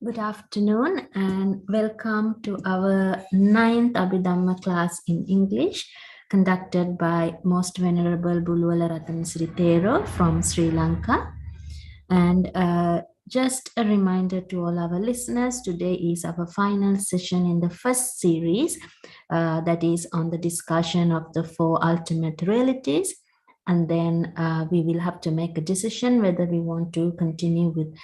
Good afternoon and welcome to our 9th Abhidhamma class in English conducted by Most Venerable Bulwala Rattanasiri Thero from Sri Lanka. And just a reminder to all our listeners, today is our final session in the first series that is on the discussion of the four ultimate realities. And then we will have to make a decision whether we want to continue with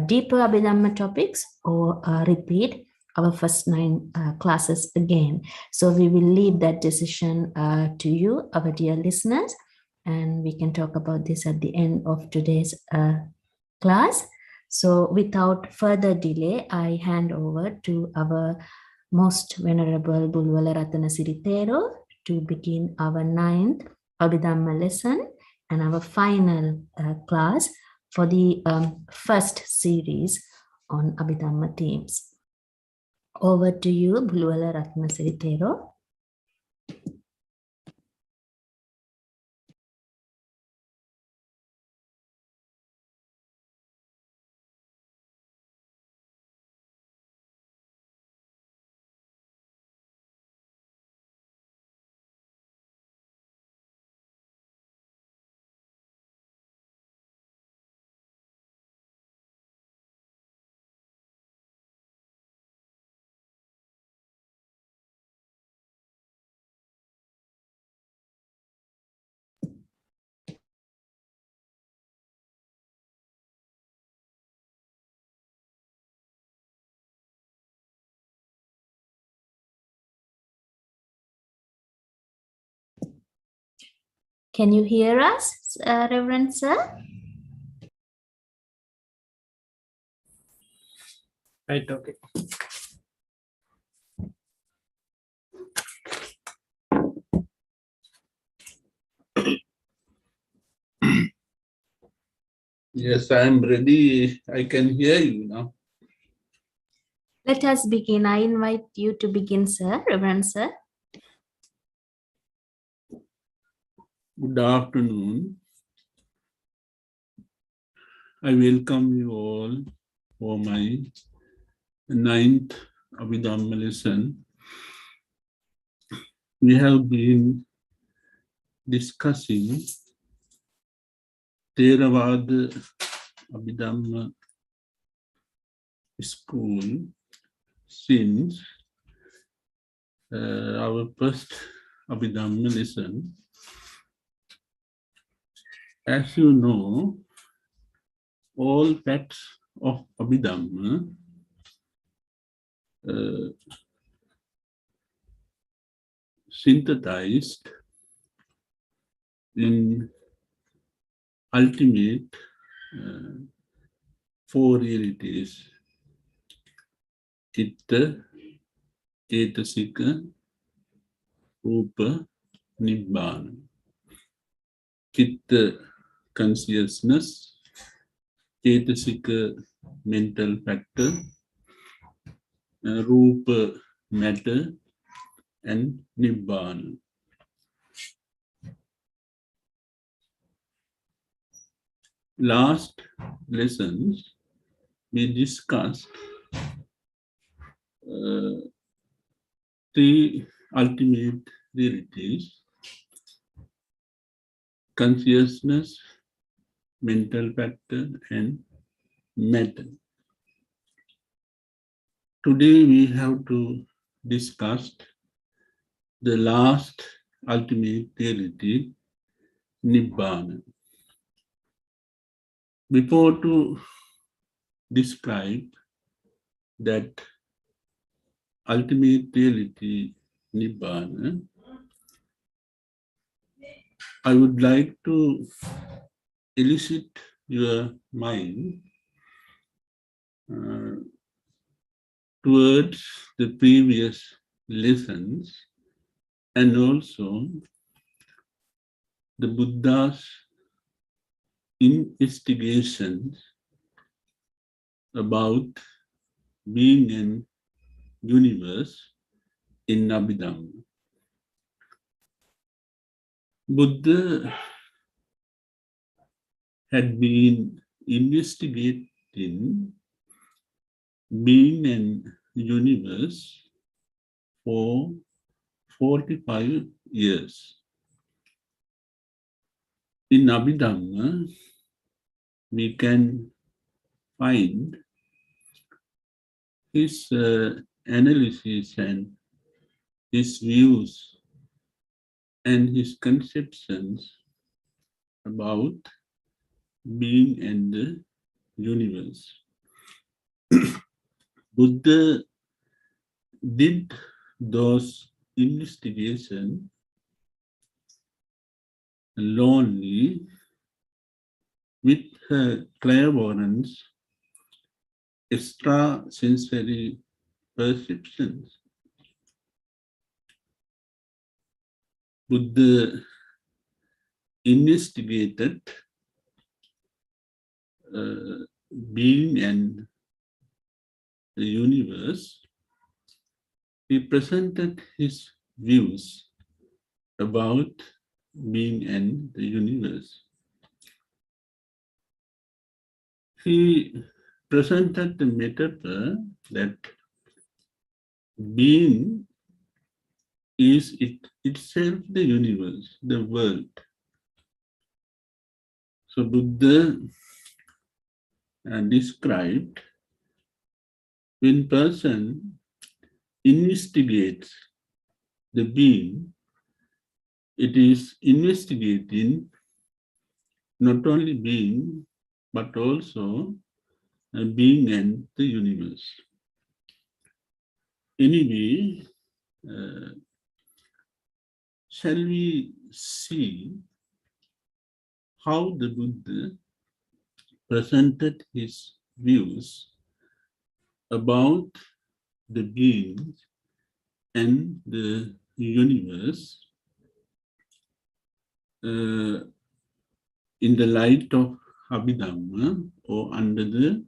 deeper Abhidhamma topics or repeat our first 9 classes again. So we will leave that decision to you, our dear listeners, and we can talk about this at the end of today's class. So without further delay, I hand over to our most venerable Bulwala Rattanasiri Thero to begin our 9th Abhidhamma lesson and our final class for the first series on Abhidhamma themes. Over to you, Bulwala Rattanasiri Thero. Can you hear us, Reverend Sir? Right, okay. Yes, I am ready. I can hear you now. Let us begin. I invite you to begin, sir, Reverend Sir. Good afternoon. I welcome you all for my 9th Abhidhamma lesson. We have been discussing Theravada Abhidhamma school since our first Abhidhamma lesson. As you know, all facts of Abhidhamma synthesized in ultimate four realities: Chitta, Cetasika, Rupa, Nibbana. Chitta, consciousness; Cetasika, mental factor; Rupa, matter; and Nibbana. Last lessons, we discussed three ultimate realities: consciousness, mental factor, and matter. Today we have to discuss the last ultimate reality, Nibbana. Before to describe that ultimate reality, Nibbana, I would like to elicit your mind towards the previous lessons and also the Buddha's investigations about being in universe in Abhidhamma. Buddha had been investigating being and universe for 45 years. In Abhidhamma, we can find his analysis and his views and his conceptions about being and the universe. Buddha did those investigations lonely with her clairvoyance, extrasensory perceptions. Buddha investigated being and the universe. He presented his views about being and the universe. He presented the metaphor that being is itself the universe, the world. So Buddha described when person investigates the being, it is investigating not only being, but also being and the universe. Anyway, shall we see how the Buddha presented his views about the being and the universe in the light of Abhidhamma, or under the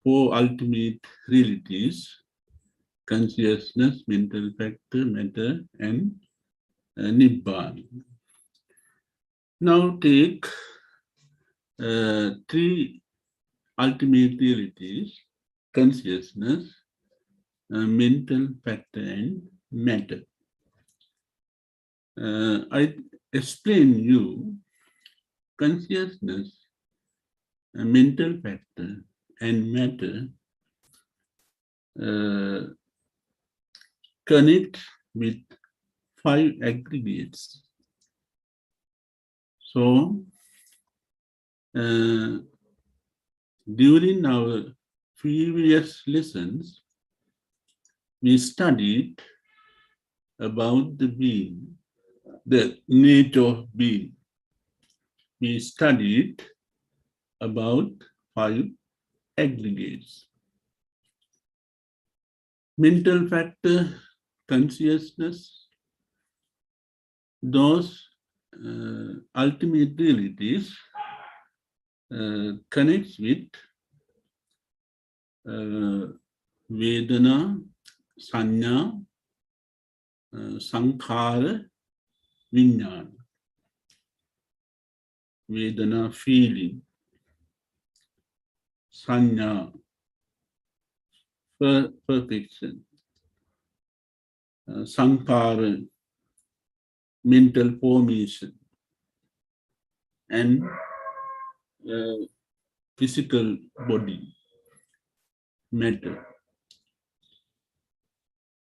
four ultimate realities: consciousness, mental factor, matter, and Nibbana. Now take three ultimate realities: consciousness, mental factor, and matter. I explain you consciousness, mental factor, and matter connect with five aggregates. So, during our previous lessons, we studied about the being, the nature of being. We studied about five aggregates: mental factor, consciousness, those ultimate realities connects with Vedana, Sanya, Sankhara, Vijnana. Vedana, feeling; Sanya, perfection; Sankhara, mental formation; and physical body, matter.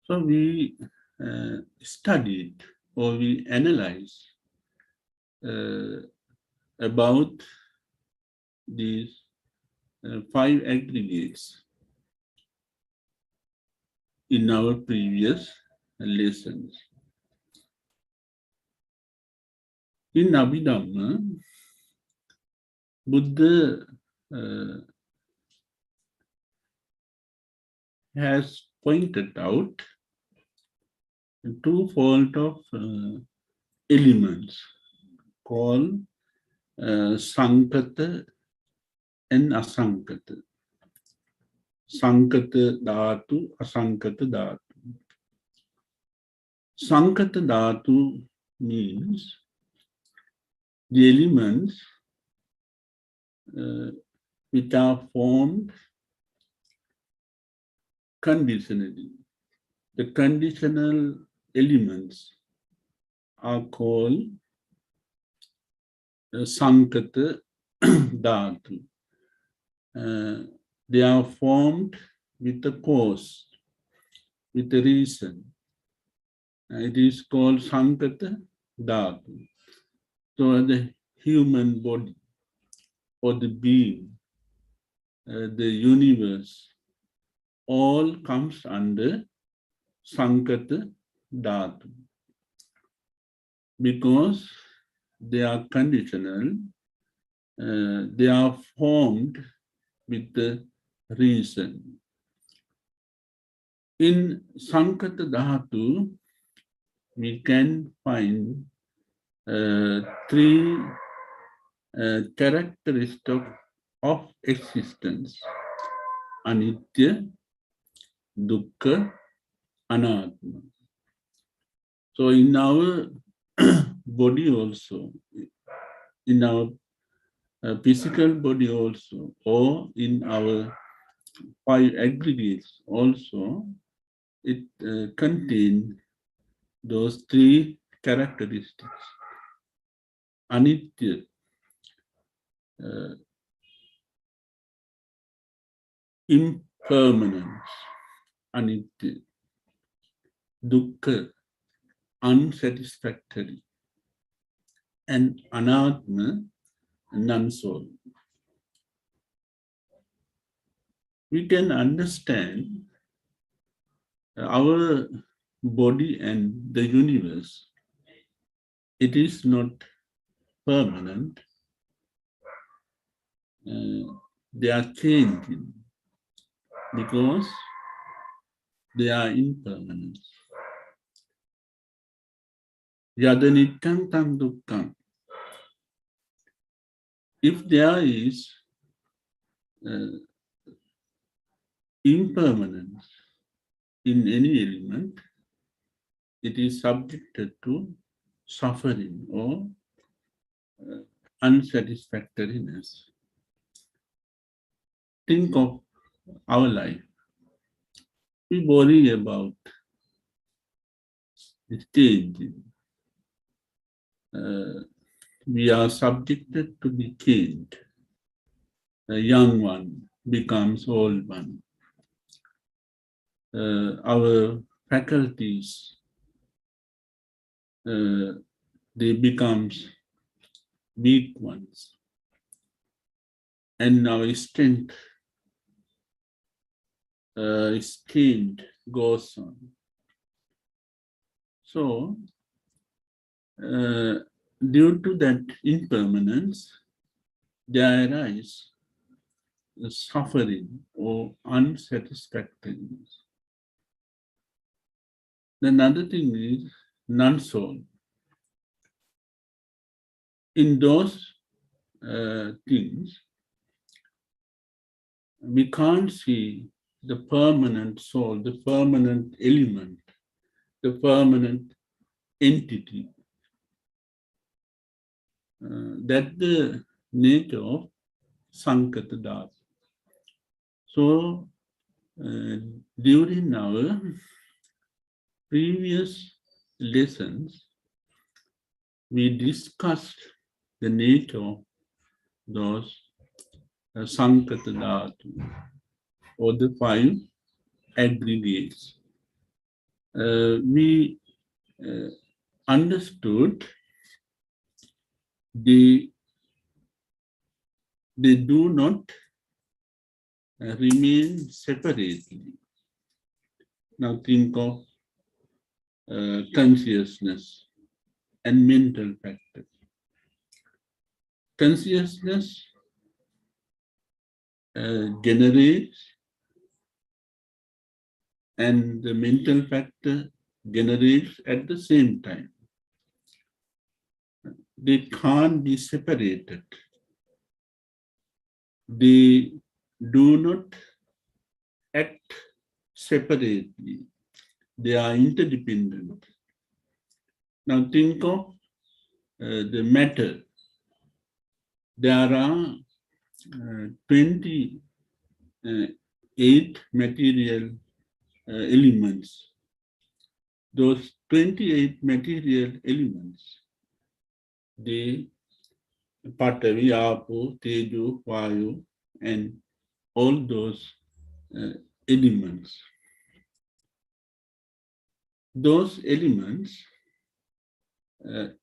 So we studied, or we analyzed about these five aggregates in our previous lessons. In Abhidhamma, Buddha has pointed out twofold of elements called Sankata and Asankata. Sankata Dhatu, Asankata Dhatu. Sankata Dhatu means the elements which are formed conditionally. The conditional elements are called Sankata Dhatu. They are formed with a cause, with a reason. It is called Sankata Dhatu. So the human body or the being, the universe, all comes under Sankata Dhatu. Because they are conditional, they are formed with the reason. In Sankata Dhatu, we can find three characteristics of existence: Anitya, Dukkha, Anatma. So in our body also, in our physical body also, or in our five aggregates also, it contains those three characteristics. Anitya, impermanence, Anitya. Dukkha, unsatisfactory. And Anatma, non-soul. We can understand our body and the universe. It is not permanent. They are changing because they are impermanent. Yada nityam tam dukkham. If there is impermanence in any element, it is subjected to suffering or unsatisfactoriness. Think of our life. We worry about the changing. We are subjected to be changed. A young one becomes old one. Our faculties, they become weak ones. And our strength is changed, goes on. So, due to that impermanence, there arise suffering or unsatisfactoriness. Another thing is non-soul. In those things, we can't see the permanent soul, the permanent element, the permanent entity. That's the nature of Sankata Dhatu. So, during our previous lessons, we discussed the nature of those Sankata Dhatu, or the five aggregates. We understood they do not remain separately. Now think of consciousness and mental factor. Consciousness generates, and the mental factor generates at the same time. They can't be separated. They do not act separately. They are interdependent. Now think of the matter. There are 28 material elements. Those 28 material elements, they Patavi, Apo, Teju, Vayu, and all those elements. Those elements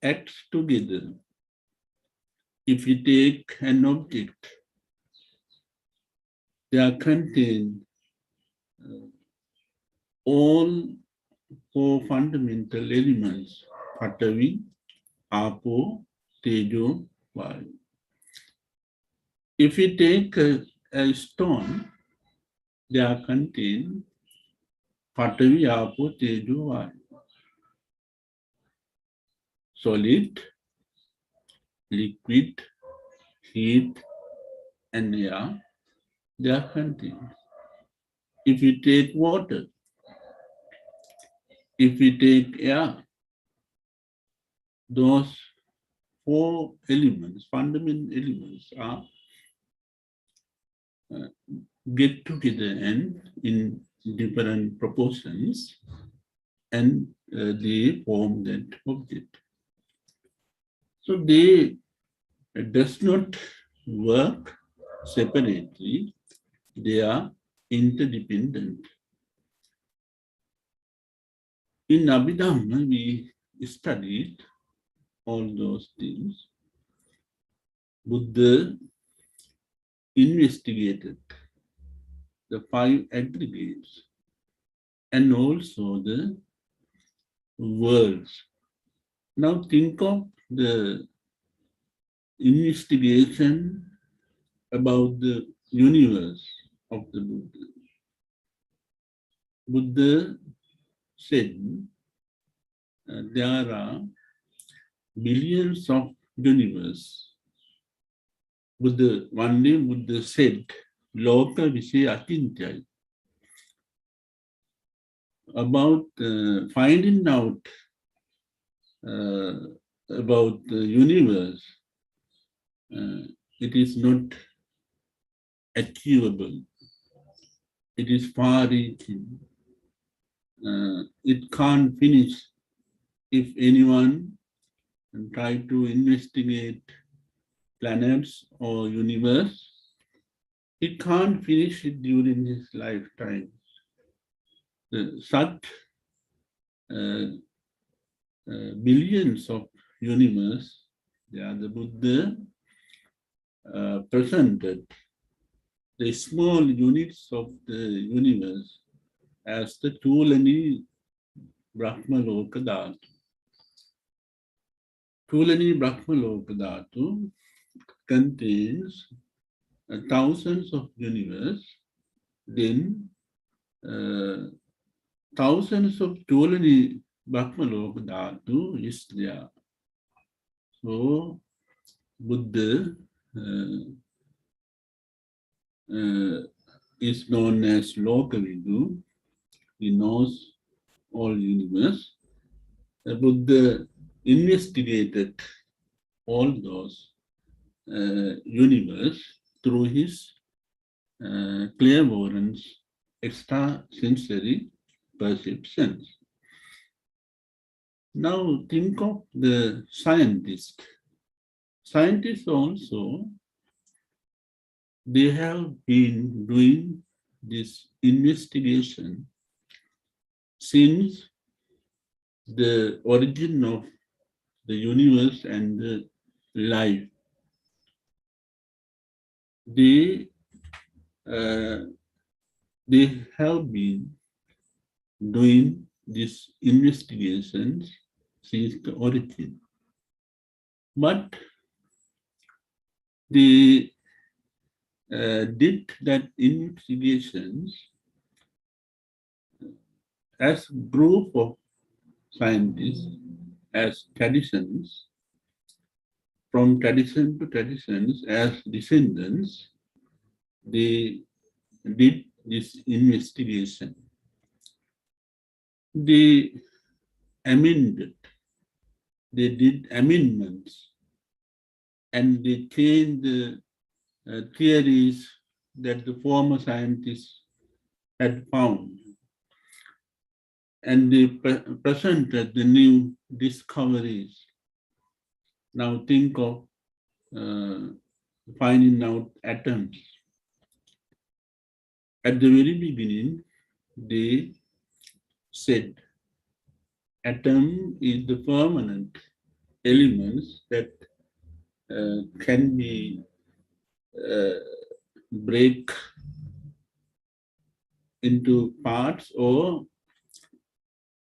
act together. If you take an object, they are contained all four fundamental elements, Patavi, Apo, Tejo, Vayu. If you take a stone, they are contained Patavi, Apo, Tejo, Vayu. Solid, liquid, heat, and air, they are contained. If you take water, if we take air, those four elements, fundamental elements, are get together and in different proportions, and they form that object. So they does not work separately, they are interdependent. In Abhidhamma, we studied all those things. Buddha investigated the five aggregates and also the worlds. Now think of the investigation about the universe of the Buddha. Buddha said there are billions of universe. Buddha, one day Buddha said, Loka Visaya Achintya, about finding out about the universe, it is not achievable. It is far-reaching. It can't finish if anyone try to investigate planets or universe. He can't finish it during his lifetime. Such billions of universe, the Buddha presented the small units of the universe as the Tulani Brahmaloka Dhatu. Tulani Brahmaloka Dhatu contains thousands of universe, then thousands of Tulani Brahmaloka Dhatu is there. So Buddha is known as Lokavidu. He knows all universe. Buddha investigated all those universe through his clairvoyance, extrasensory perceptions. Now think of the scientist. Scientists also, they have been doing this investigation since the origin of the universe and the life. They have been doing these investigations since the origin. But they did that investigations as group of scientists, as traditions, from tradition to traditions, as descendants, they did this investigation. They amended, they did amendments, and they changed the theories that the former scientists had found, and they presented the new discoveries. Now think of finding out atoms. At the very beginning, they said atom is the permanent elements that can be break into parts, or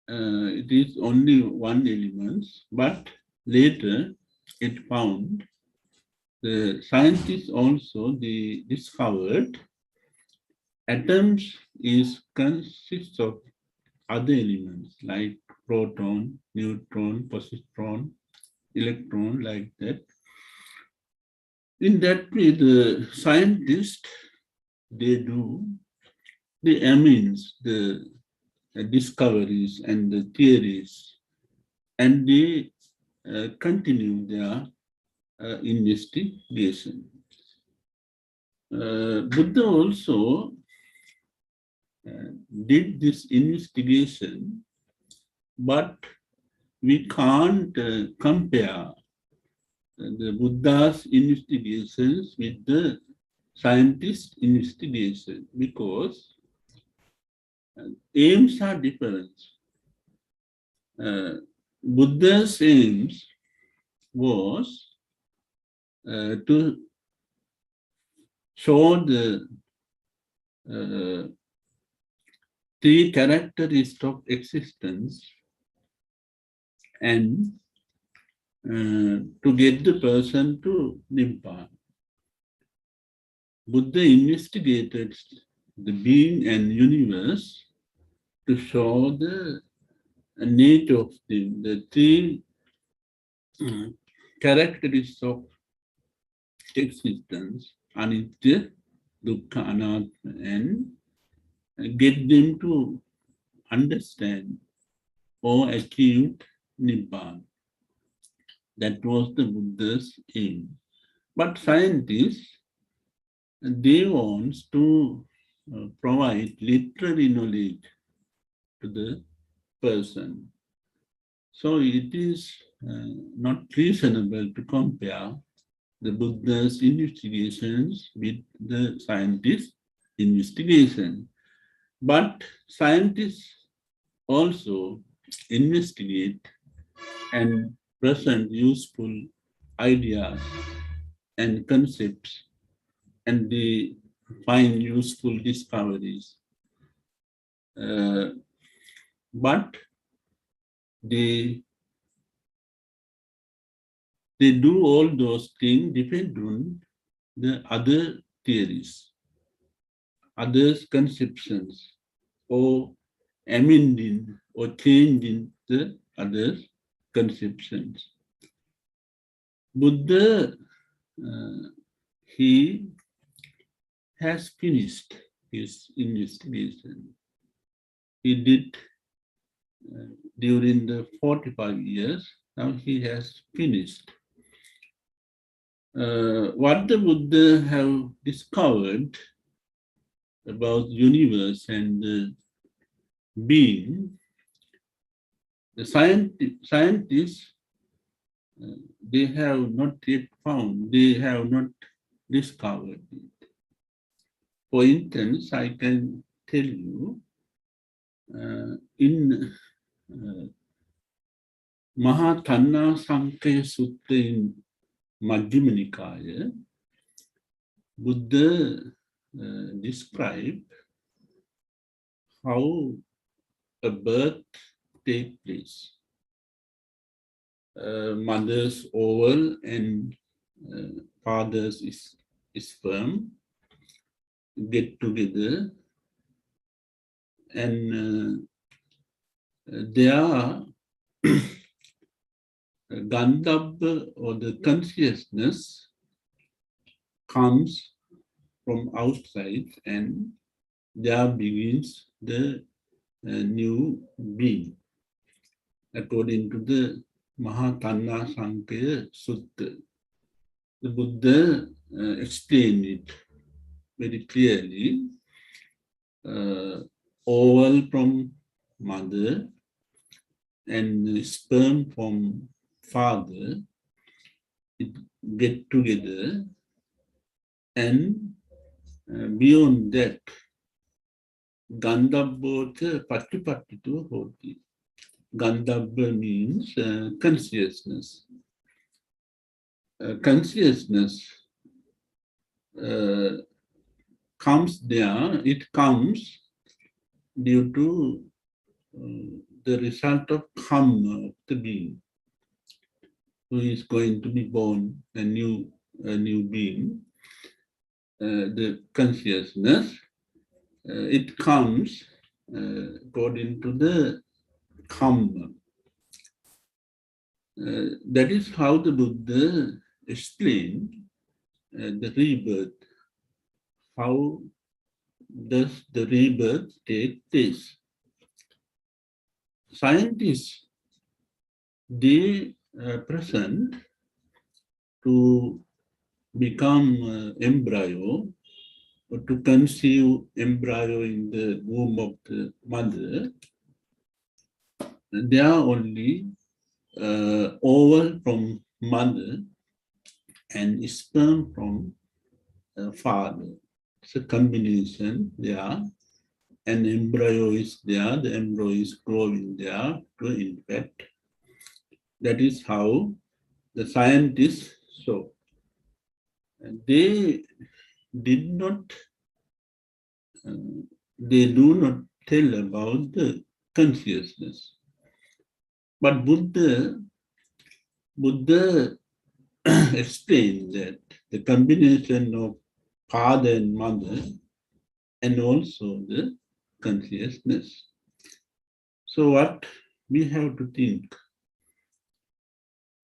it is only one element. But later it found, the scientists also they discovered atoms is consists of other elements like proton, neutron, positron, electron, like that. In that way, the scientists they amends the discoveries and the theories, and they continue their investigation. Buddha also did this investigation, but we can't compare the Buddha's investigations with the scientist investigation, because aims are different. Buddha's aims was to show the three characteristics of existence, and to get the person to Nibbana. Buddha investigated the being and universe to show the nature of the three characteristics of existence, Anitya, Dukkha, Anatta, and get them to understand or achieve Nibbana. That was the Buddha's aim. But scientists, they want to provide literary knowledge to the person. So it is not reasonable to compare the Buddha's investigations with the scientists' investigation. But scientists also investigate and present useful ideas and concepts, and they find useful discoveries. But they do all those things depend on the other theories, others' conceptions, or amending or changing the other conceptions. Buddha, he has finished his investigation. He did during the 45 years. Now he has finished. What the Buddha have discovered about universe and the being, the scientists, they have not yet found, they have not discovered it. For instance, I can tell you, in Maha Tanna Sankaya Sutta in Majjhima Nikaya, Buddha described how a birth takes place. Mother's oval and father's sperm get together, and their Gandhabba, or the consciousness, comes from outside, and there begins the new being, according to the Maha Tanna Sankaya Sutta. the Buddha explained it very clearly. Oval from mother and sperm from father, it get together, and beyond that, Gandhabbota Patipattitu Hoti. Gandhabba means consciousness. Consciousness comes there, it comes due to the result of karma of the being who is going to be born a new being. The consciousness, it comes according to the karma. That is how the Buddha explained the rebirth. How does the rebirth take place? Scientists, they present to become embryo or to conceive embryo in the womb of the mother. They are only oval from mother and sperm from father. It's a combination there. An embryo is there, the embryo is growing there to infect. That is how the scientists saw. And they did not, they do not tell about the consciousness. But Buddha explained that the combination of father and mother and also the consciousness. So what we have to think?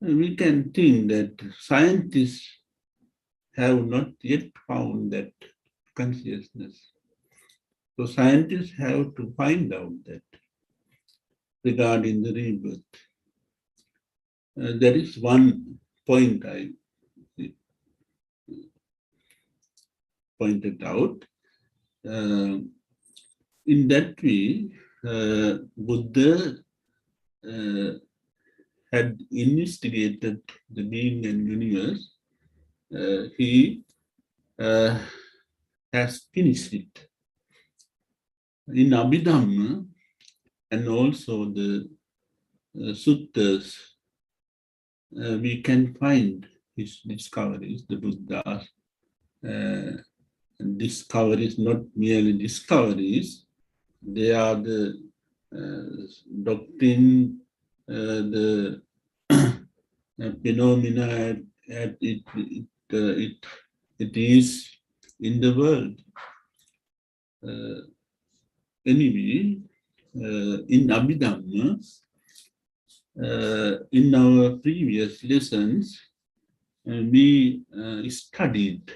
We can think that scientists have not yet found that consciousness. So scientists have to find out that regarding the rebirth. There is one point I pointed out. In that way, Buddha had investigated the being and universe. He has finished it. In Abhidhamma and also the suttas, we can find his discoveries, the Buddha's discoveries, not merely discoveries, they are the doctrine, the phenomena at it is in the world. Anyway, in Abhidhamma, in our previous lessons, we studied,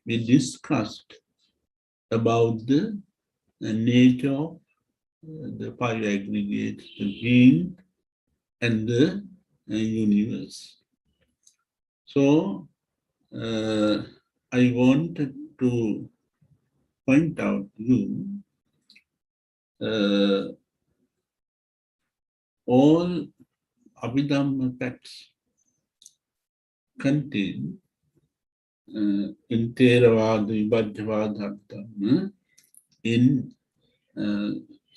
we discussed about the nature of the five aggregates, the being and the universe. So, I wanted to point out to you all Abhidhamma texts contain in Theravada, Vibhajyavada, Abhidhamma, in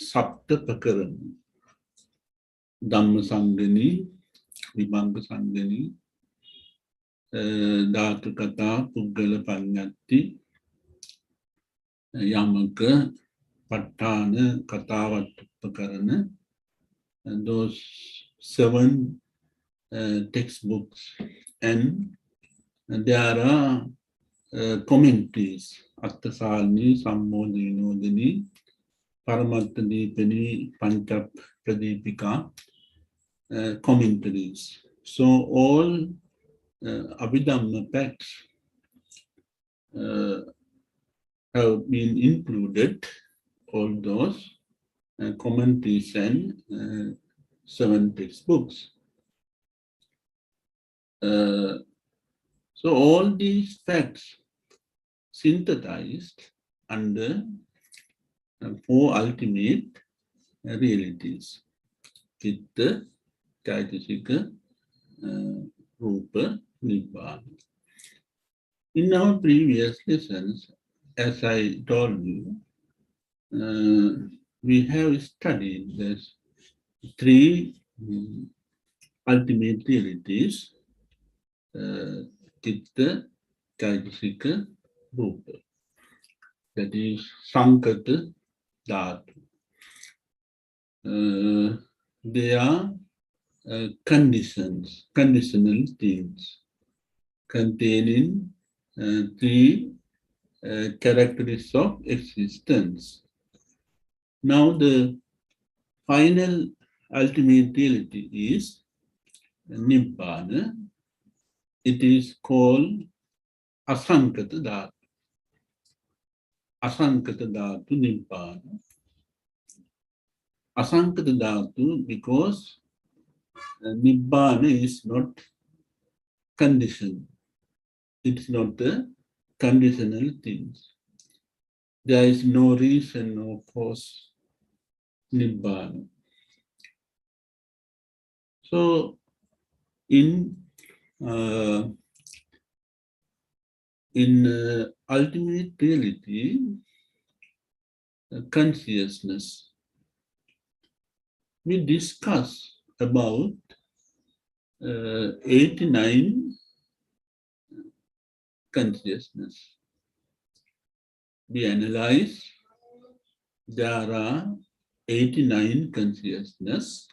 Sapta Pakarana, Dhamma Sangani, Vibhanga Sangani, Dhatu Kata, Puggala Panyati, Yamaka, Patthana, Katavat Pakarana, and those 7 textbooks. And there are commentaries, Attasalni, Sammodhi Vinodini, Paramatta Deepani, Panchap Pradipika, commentaries. So all Abhidhamma texts have been included, all those commentaries and 7 textbooks. So So all these facts synthesized under four ultimate realities. Chitta, Chaitasika, Rupa, Nibbana. In our previous lessons, as I told you, we have studied this three ultimate realities, Chitta, Chaitasika, Rupa. That is Sankata Dhatu. They are conditional things containing three characteristics of existence. Now the final ultimate reality is Nibbana. It is called Asankata Dhatu. Asankata Dhatu Nibbana. Asankata Dhatu because Nibbana is not conditioned. It's not a conditional thing. There is no reason, no cause, Nibbana. So in ultimate reality, consciousness, we discuss about 89 consciousness. We analyze, there are 89 consciousness,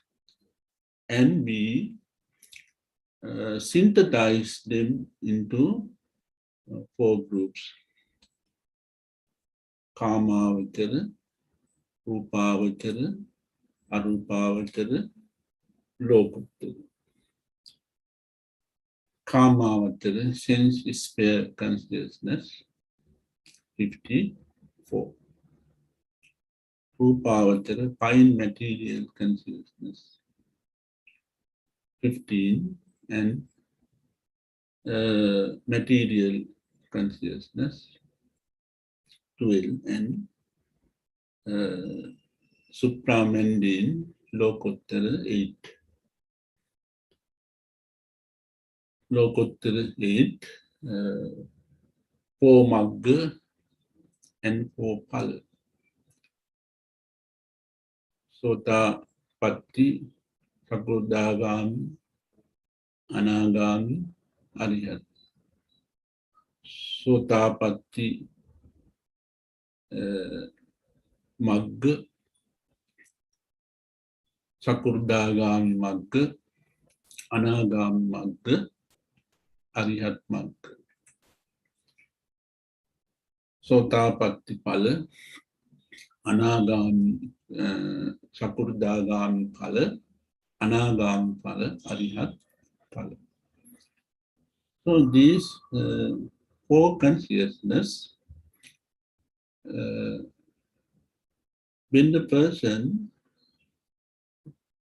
and we synthesize them into four groups: Kamavachara, Rupavachara, Arupavachara, Lokuttara. Kamavachara, sense sphere consciousness, 54. Rupavachara, fine material consciousness, 15, and material consciousness, 12, and supramundane Lokuttara, 8. Lokuttara 8, 4 Magga and 4 Phala. Sota Patti, Sakurdagami, Anagami, Arihat. Sota Patti Magga, Sakurdagami Magga, Anagami Magga, Arihat Magga. Sota Patti Phala, Anagami, Sakurdagami Phala, Anagami Phala, Arihat Phala. So these four consciousness, when the person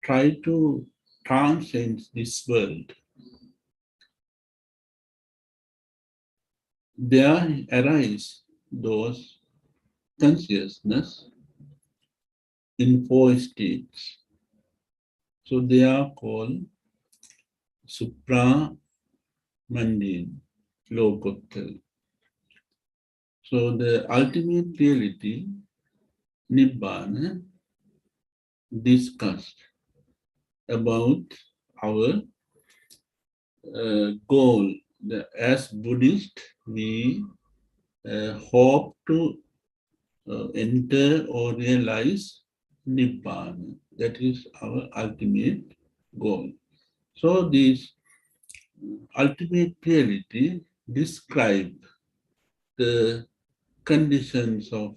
try to transcend this world, there arise those consciousness in four states. So they are called supramundane, Lokuttara. So the ultimate reality, Nibbana, discussed about our goal. As Buddhist, we hope to enter or realize Nibbana. That is our ultimate goal. So this ultimate reality describe the conditions of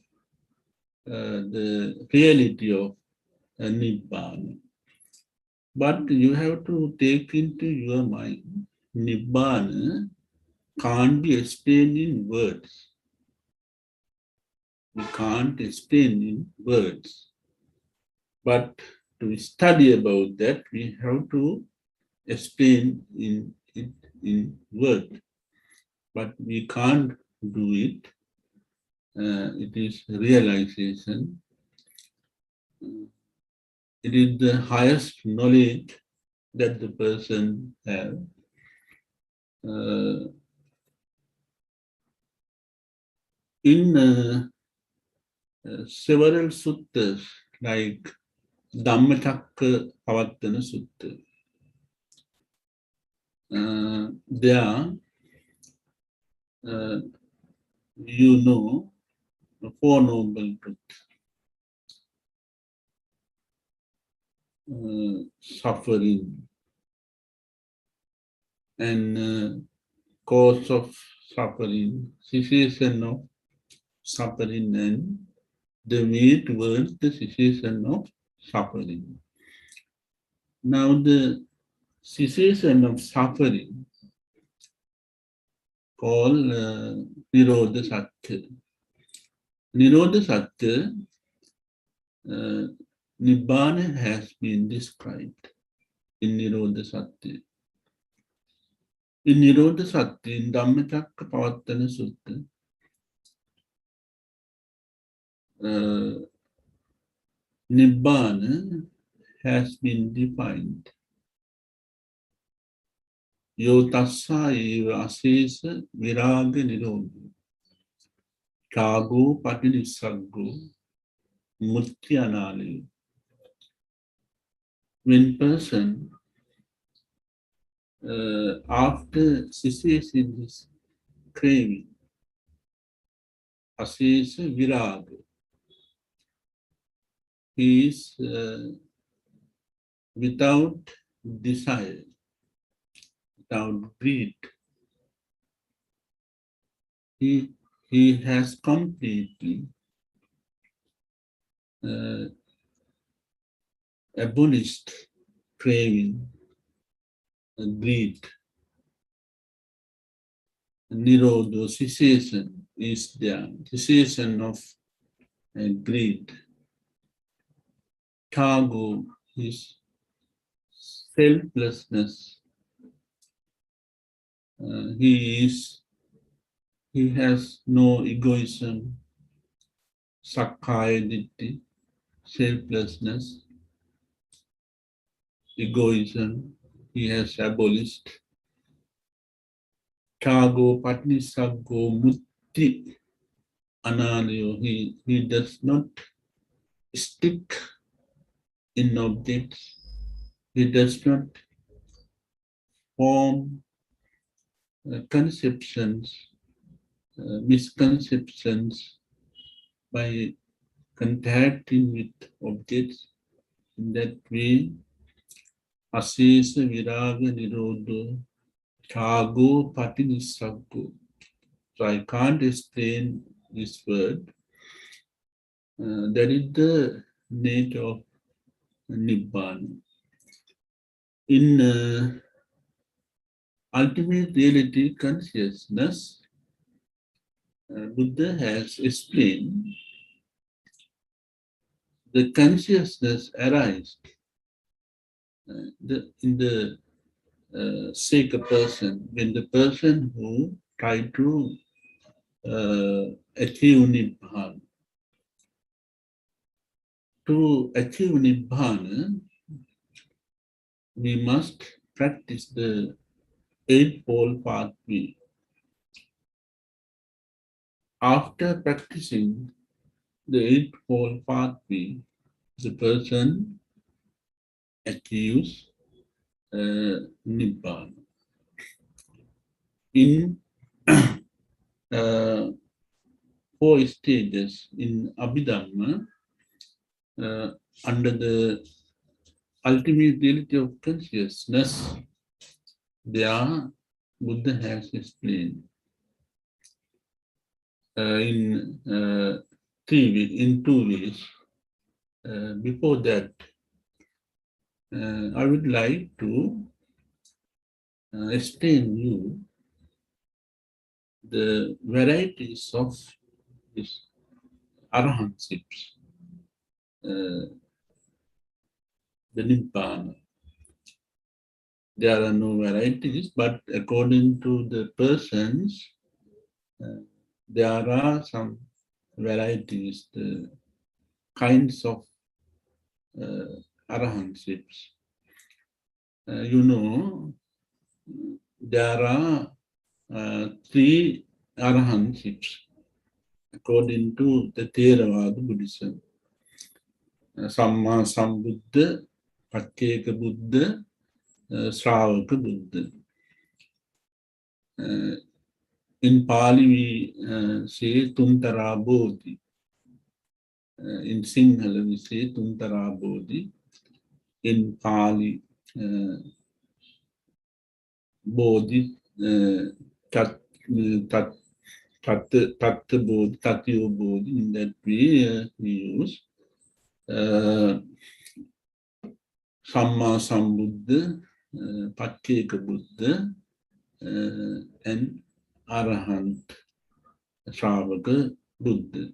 the reality of Nibbana. But you have to take into your mind, Nibbana can't be explained in words. We can't explain in words. But to study about that, we have to explain it in word. but we can't do it. It is realization. It is the highest knowledge that the person have. In several suttas, like Dhammacakka Pavattana Sutta, there you know the Four Noble Truths, suffering and cause of suffering, cessation of suffering, and the way towards the cessation of suffering. Now, the cessation of suffering called Nirodha Satya. Nirodha Satya, Nibbana has been described in Nirodha Satya. In Nirodha Satya, in Dhammacakka Pavattana Sutta, Nibbana has been defined. Yo tassa eva asesa viraga nirodha. Kago patinissaggo mutti anale. When person, after cessation his craving, asesa viraga, he is without desire, without greed. He has completely abolished craving and greed. Nirodha, cessation is there, cessation of greed. Cargo is selflessness. He has no egoism, sakkaya ditthi, selflessness, egoism. He has abolished. Cargo patinissaggo mutti analayo. He does not stick in objects. He does not form conceptions, misconceptions by contacting with objects. In that way, asesa viraga nirodha chago patinissaggo. So I can't explain this word. That is the nature of Nibbana. In ultimate reality consciousness, Buddha has explained the consciousness arises in the seeker person, when the person who try to achieve Nibbana. To achieve Nibbana, we must practice the Eightfold Pathway. After practicing the Eightfold Pathway, the person achieves Nibbana. In 4 stages in Abhidhamma, under the ultimate reality of consciousness, there Buddha has explained in 2 ways. Before that, I would like to explain you the varieties of this arhanships, the Nibbana. There are no varieties, but according to the persons there are some varieties, the kinds of arahanships. There are three arahanships according to the Theravada Buddhism. Samma Sambuddha, Pacceka Buddha, Sravaka Buddha. In Pali we say Tuntara Bodhi. In Sinhala we say Tuntara Bodhi. In Pali, Bodhi, Tat Bodhi, Tatyo Bodhi, in that way we use. Samma Sambuddha, Pacceka Buddha, and Arahant, Sravaka Buddha.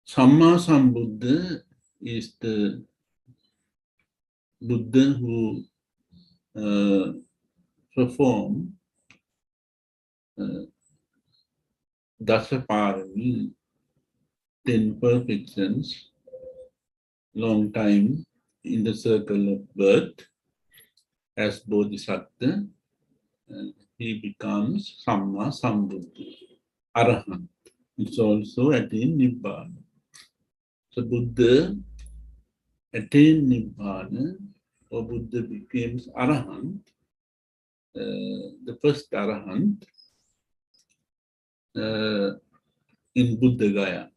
Samma Sambuddha is the Buddha who performed Dasaparami, 10 perfections, long time in the circle of birth as Bodhisattva. He becomes Samma Sambuddha, Arahant. It's also attained Nibbana. So Buddha attained Nibbana, or Buddha becomes Arahant, the first Arahant in Buddha Gaya,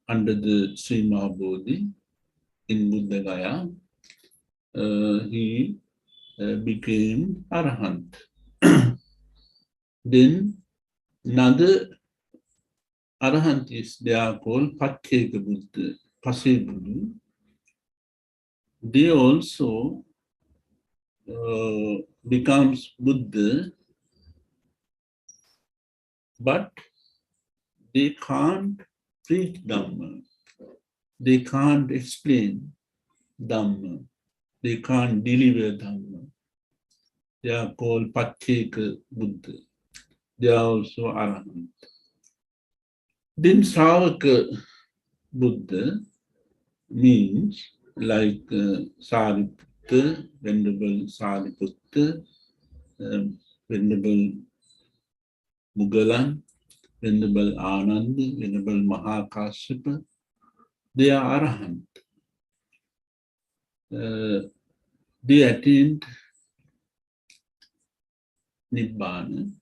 under the Sri Mahabodhi in Buddha Gaya. He became Arahant. Then another Arahant is they are called Pacceka Buddha, Pase Buddha. They also becomes Buddha, but they can't preach Dhamma. They can't explain Dhamma. They can't deliver Dhamma. They are called Pacceka Buddha. They are also Arahant. Then Sravaka Buddha means like Sariputta, Venerable Sariputta, Venerable Mugalan, Venerable Ananda, Venerable Mahakashyapa. They are Arahant. They attained Nibbana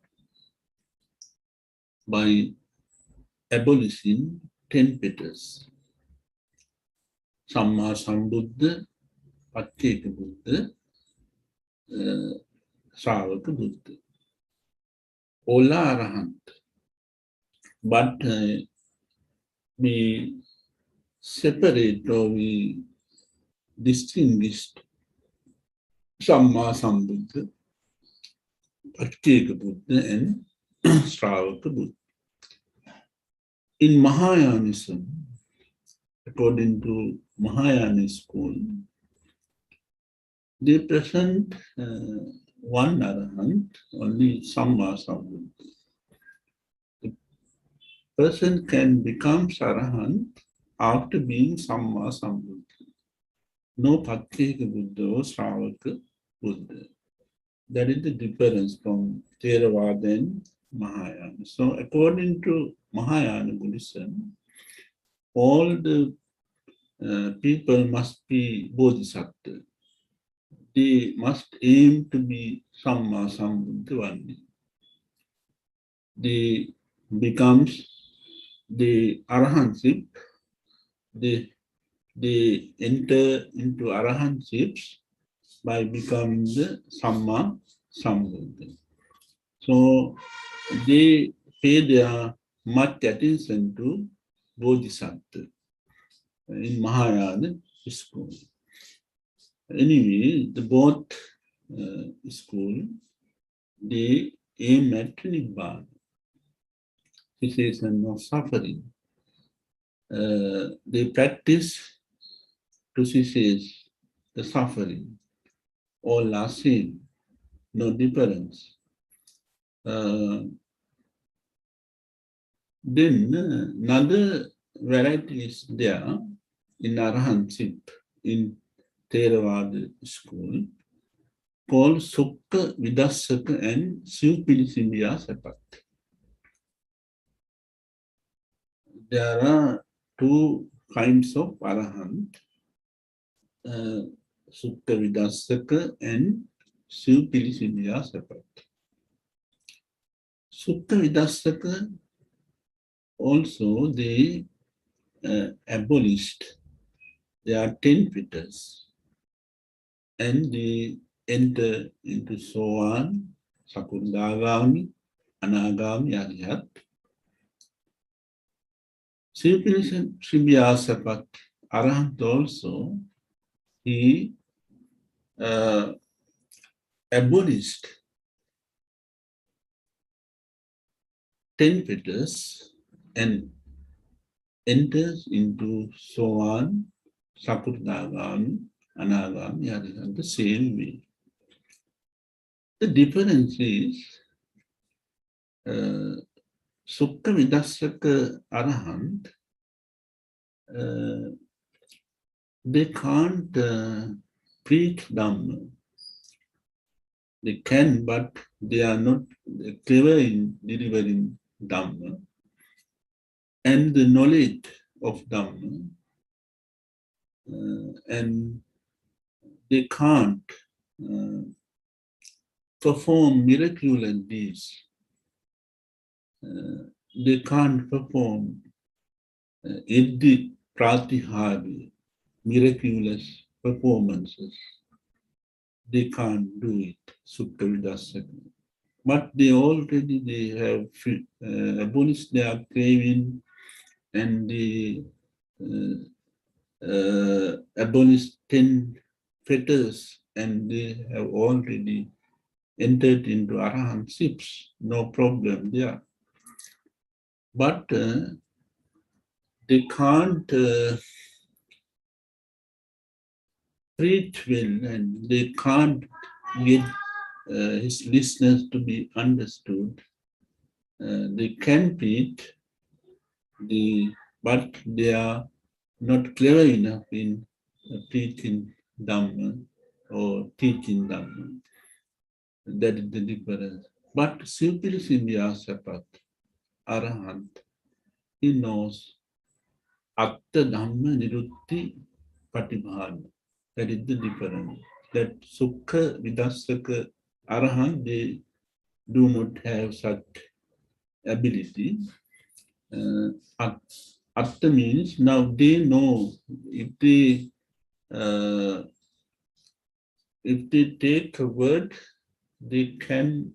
by abolishing 10 fetters. Samma Sambuddha, Pacceka Buddha, Sravaka Buddha. All are Arahant. But we separate or we distinguished Samma Sambuddha, Pacceka Buddha, and Sravaka Buddha. In Mahayanism, according to Mahayana school, they present one Arahant, only Samma Sambuddha. The person can become Arahant after being Samma Sambuddha. No Pacceka Buddha or Sravaka Buddha. That is the difference from Theravada and Mahayana. So according to Mahayana Buddhism, all the people must be Bodhisattva. They must aim to be Samma Sambuddha only. They becomes the Arahantship. They enter into Arahantships by becoming the Samma Sambuddha. So they pay their much attention to Bodhisattva in Mahayana school. Anyway, the both school, they aim at Nibbana, cessation of suffering. They practice to cease the suffering. All are same, no difference. Then another variety is there in Arahantship in Theravada school called Sukha Vidassaka and Sivpilisimbiya Sapat. There are two kinds of Arahant, Sukha Vidassaka and Sivpilisimbiya Sapat. Sukha Vidassaka also they abolished. There are 10 fitters and they enter into Soan, Sakundagami, Anagami, Arhat. Sivpilisimbiyasapat Arahant also, he abolished 10 fitters and enters into Soan, Sakundagami, Anagami, Arhat the same way. The difference is Sukha Vidassaka Arahant, they can't preach Dhamma. They can, but they are not clever in delivering Dhamma. And the knowledge of Dhamma, and they can't perform miraculous deeds. They can't perform Iddhi Pratihari, miraculous performances. They can't do it, Sukha Vidassaka. But they have abolished their craving and they abolished 10 fetters and they have already entered into Arahantships, no problem there. But they can't preach well and they can't get his listeners to be understood. They can preach, but they are not clever enough in preaching Dhamma or teaching Dhamma. That is the difference. But Sivpilisimbiyasapat, Arahant, he knows Atta Dhamma Nirutti Patibhana. That is the difference. That Sukha Vidassaka Arahant, they do not have such ability. Atta means now they know if they take a word, they can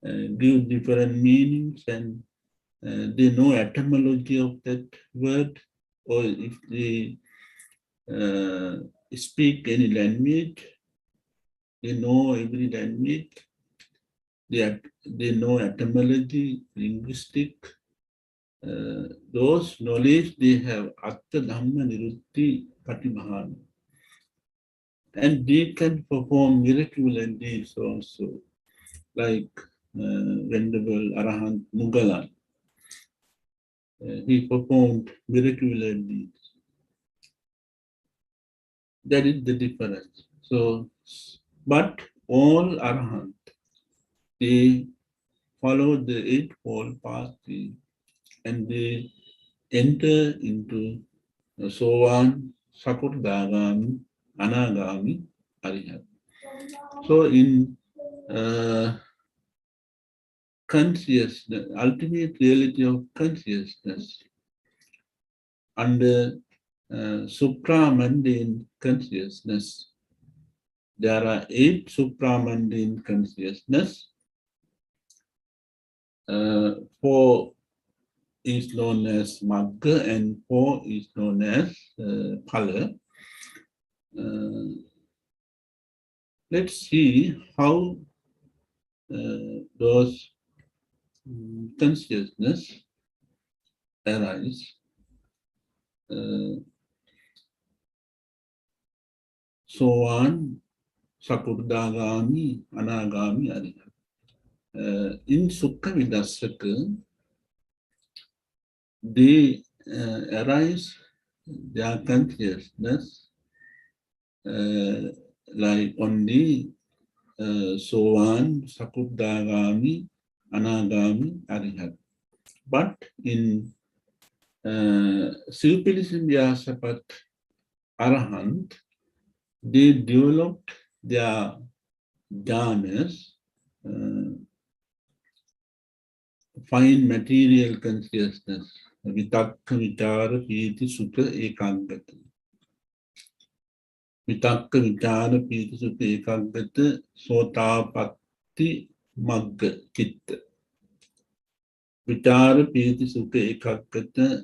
give different meanings and they know etymology of that word, or if they speak any language, they know every language, they know etymology, linguistic, those knowledge they have, Atta Dhamma Nirutti Patibhana. And they can perform miraculous deeds also, like Venerable Arahant Mugalan. He performed miraculous deeds. That is the difference. So, but all Arahant, they follow the Eightfold Path and they enter into Sovan, Sakurdagami, Anagami, Arihat. So in consciousness, the ultimate reality of consciousness, under supramundane consciousness, there are 8 supramundane consciousness. 4 is known as Magga and 4 is known as Phala. Let's see how those consciousness arise. Sovan, Sakurdagami, Anagami, Arihat. in Sukha Vidasaka, they arise their consciousness like only Sovan, Sakudagami, Anagami, Arihat. But in Sivapilisimvyasapat Arahant, they developed their jhanas, fine material consciousness, vitakka, vichara, piti, sukha, ekaggata. Vitakka, vichara, piti, sukha, ekaggata, sotapatti, magga, chitta. Vichara, piti, sukha, ekaggata,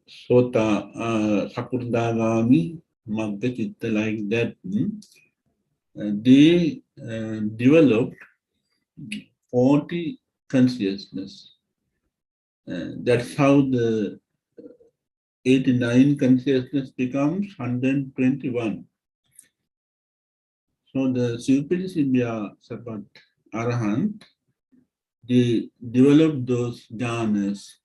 sota, sakurdagami, magga, chitta, like that. They developed 40 consciousness. That's how the 89 consciousness becomes 121. So the Sivapilisimya Sapat Arahant, they developed those jhanas,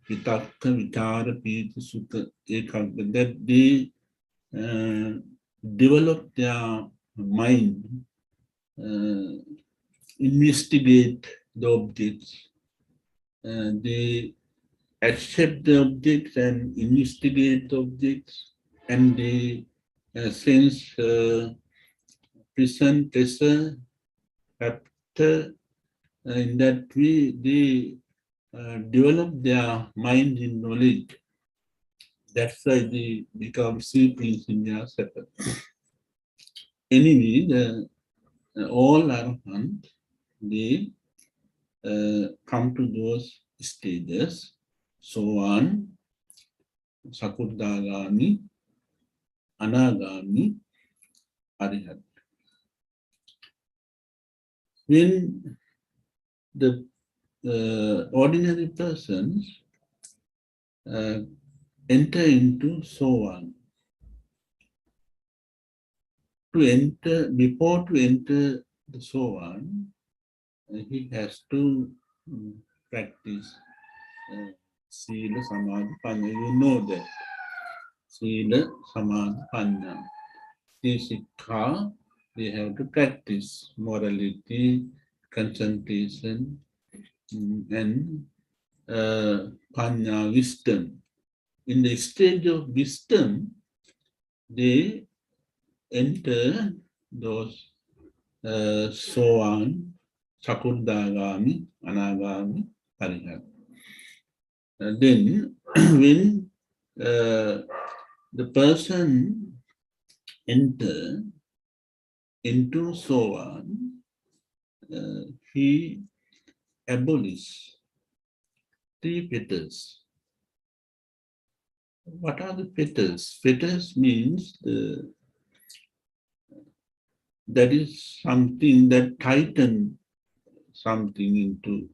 vitakka, vichara, piti, sukha, ekaggata, that they develop their mind, investigate the objects, they accept the objects and investigate the objects, and they sense present, after, in that way they develop their mind in knowledge. That's why they become sleeping in their separate. Anyway, all arahant, they come to those stages. Sovan, Sakurdagami, Anagami, Arihat. When the ordinary persons enter into Sovan, before to enter the Sovan, he has to practice Sila, Samadhi, Panya. You know that. Sila, Samadhi, Panya. Sikha, they have to practice morality, concentration, and Panya, wisdom. In the stage of wisdom, they enter those Sovan, Sakurdagami, Anagami, Arihat. Then, when the person enter into Sovan, he abolishes 3 fetters. What are the fetters? Fetters means that is something that tightens something into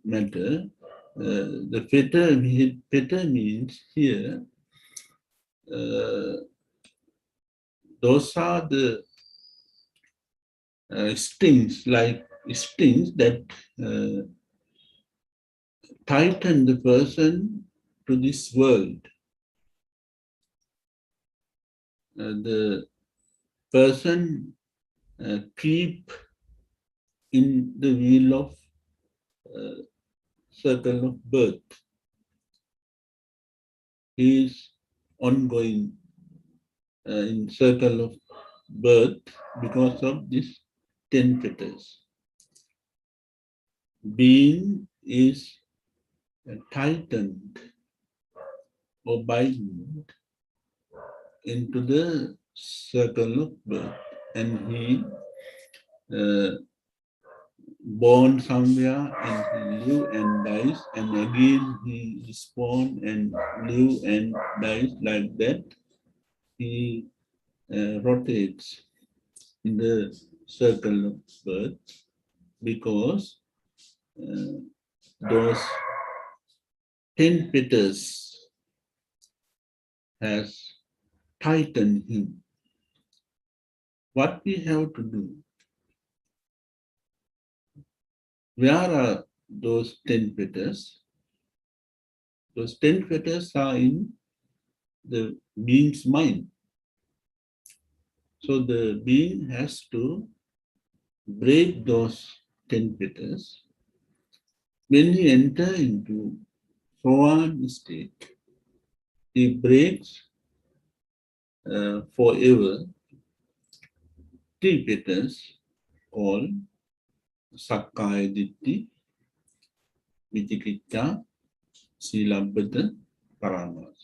matter. The fetter means here, those are the strings, like strings that tighten the person to this world. The person keep in the wheel of circle of birth. He is ongoing in circle of birth because of this 10 fetters. Being is tightened or bind into the circle of birth, and he born somewhere and he live and dies, and again he is born and live and dies. Like that, he rotates in the circle of birth because those 10 fetters has tightened him. what we have to do? Where are those 10 fetters? Those 10 fetters are in the being's mind. So the being has to break those 10 fetters. When he enters into sohan state, he breaks forever 3 fetters called Sakkaya Ditti, Vichikitta, Silabbata, Paramas.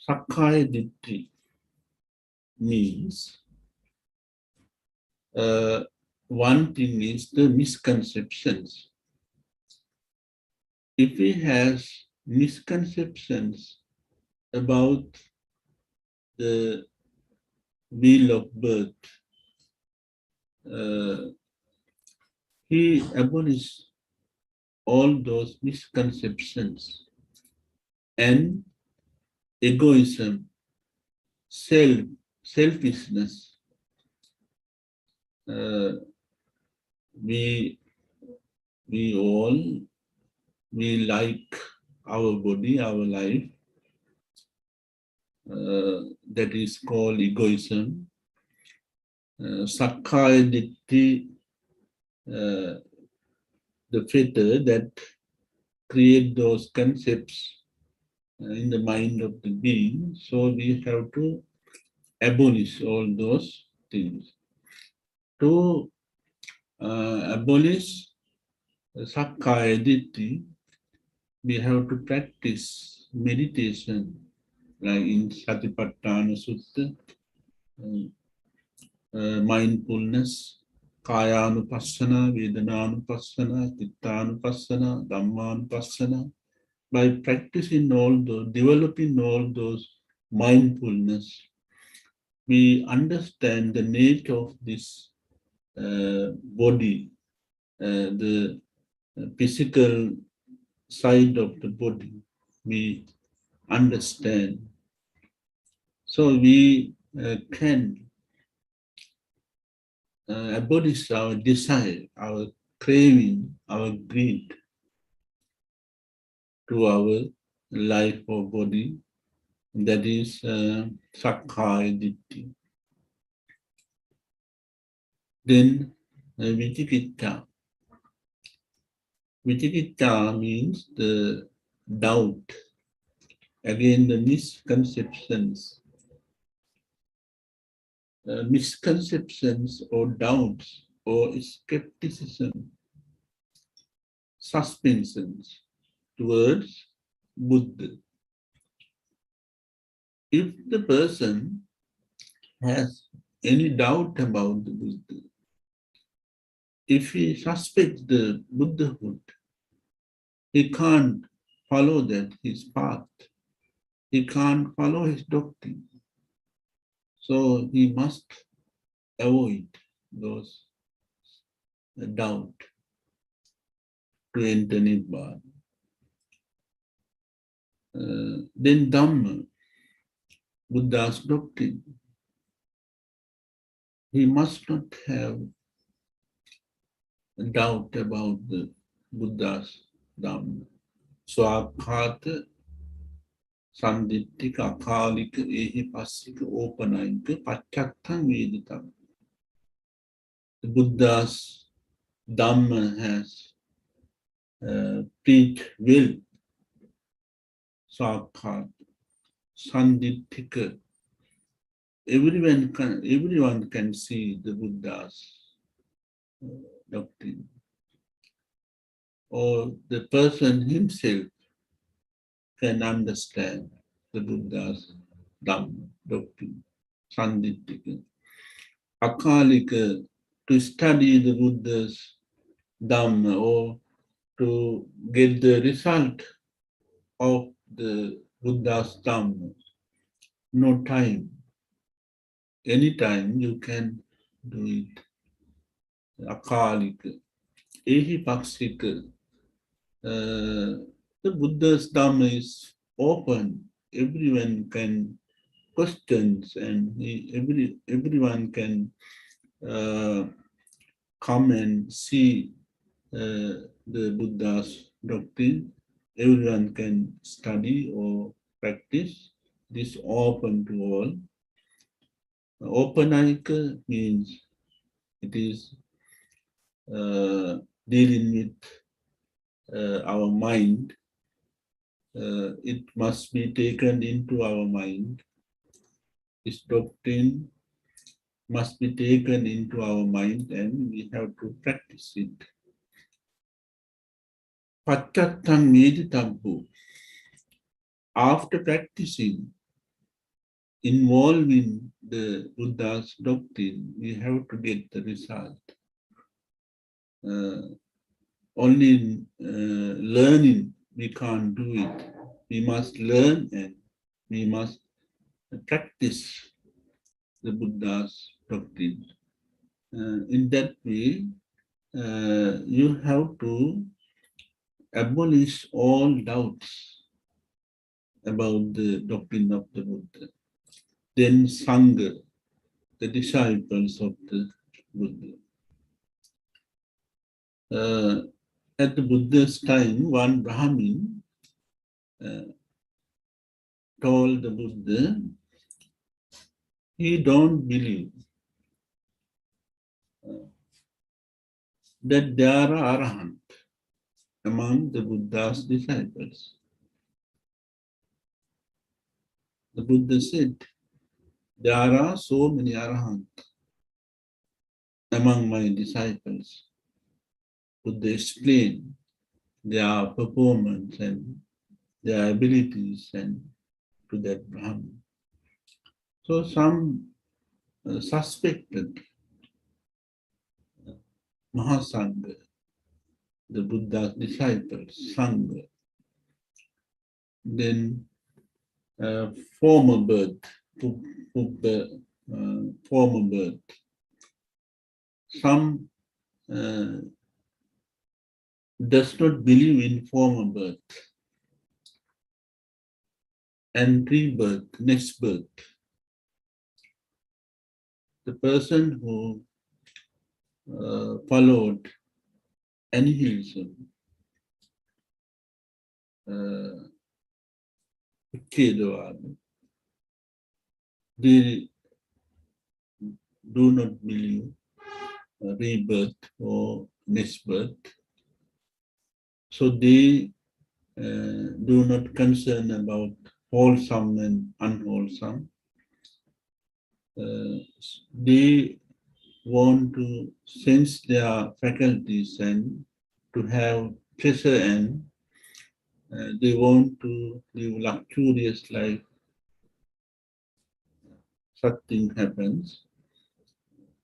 Sakkaya Ditti means one thing is the misconceptions. If he has misconceptions about the wheel of birth, he abolishes all those misconceptions and egoism, selfishness. We all like our body, our life. That is called egoism. Sakkaya Ditti, the fetter that create those concepts in the mind of the being. So we have to abolish all those things. To abolish Sakkaya Ditti, we have to practice meditation, like in Satipatthana Sutta, mindfulness, Kayanupassana, Vedananupassana, Chittanupassana, Dhammanupassana. By practicing all those, developing all those mindfulness, we understand the nature of this body, the physical side of the body. We understand. So we can abolish our desire, our craving, our greed to our life or body. That is Sakkaya Ditti. Then Vichikitta. Vichikitta means the doubt. Again, the misconceptions. Misconceptions or doubts or skepticism, suspensions towards Buddha. If the person has any doubt about the Buddha, if he suspects the Buddhahood, he can't follow that, his path. He can't follow his doctrine. So he must avoid those doubt to enter Nibbana. Then Dhamma, Buddha's doctrine. He must not have a doubt about the Buddha's Dhamma. Swakhata, Sandittika, Akalika, Ehipassika, Opanayika, Pachattang Veditam. The Buddha's Dhamma has preached well. Swakhata, Sandittika. Everyone can see the Buddha's doctrine. Or the person himself can understand the Buddha's Dhamma, doctrine, Sandittika. Akalika, to study the Buddha's Dhamma or to get the result of the Buddha's Dhamma. No time. Anytime you can do it. Akalika. Ehipassika. The Buddha's Dhamma is open. Everyone can questions, and everyone can come and see the Buddha's doctrine. Everyone can study or practice. This open to all. Open means it is dealing with our mind. It must be taken into our mind. This doctrine must be taken into our mind, and we have to practice it. Paccattam meditabbu. After practicing, involving the Buddha's doctrine, we have to get the result. Only learning, we can't do it. We must learn and we must practice the Buddha's doctrine. In that way, you have to abolish all doubts about the doctrine of the Buddha. Then Sangha, the disciples of the Buddha. At the Buddha's time, one Brahmin told the Buddha, he don't believe that there are arahant among the Buddha's disciples. The Buddha said, there are so many arahant among my disciples. Buddha explained their performance and their abilities and to that Brahman. So some suspected Mahasangha, the Buddha's disciples, Sangha. Then former birth, former birth. Some does not believe in former birth and rebirth, next birth. The person who followed annihilism, they do not believe rebirth or next birth. So they do not concern about wholesome and unwholesome. They want to sense their faculties and to have pleasure, and they want to live luxurious life. Such thing happens.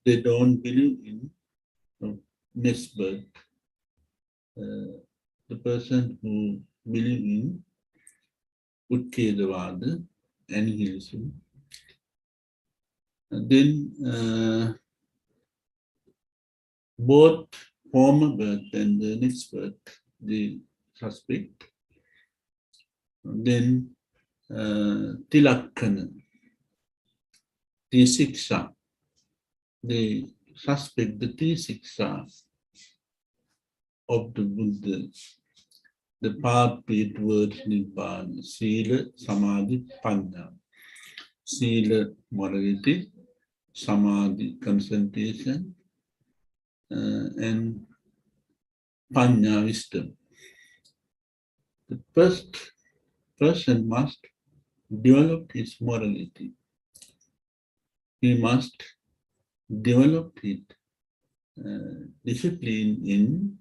They don't believe in next birth. The person who believes in Utkedavada, annihilism, then both former birth and the next birth, they suspect. Then Tilakkana, Tisiksha, they suspect the Tisiksha of the Buddha, the pathway towards Nibbana, Sila, Samadhi, Panya. Sila, morality, Samadhi, concentration, and Panya, wisdom. The first person must develop his morality. He must develop his discipline in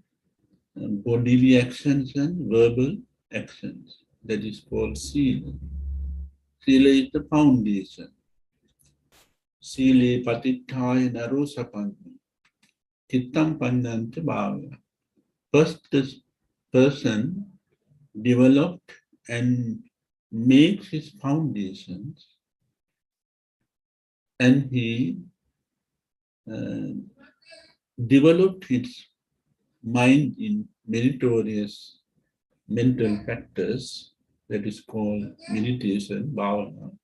bodily actions and verbal actions. That is called Sila. Sila is the foundation. Sile patitthaye narosapanna. Chittam pannanta bhavaya. First, this person developed and makes his foundations, and he developed his mind in meritorious mental factors, that is called meditation, bhavana.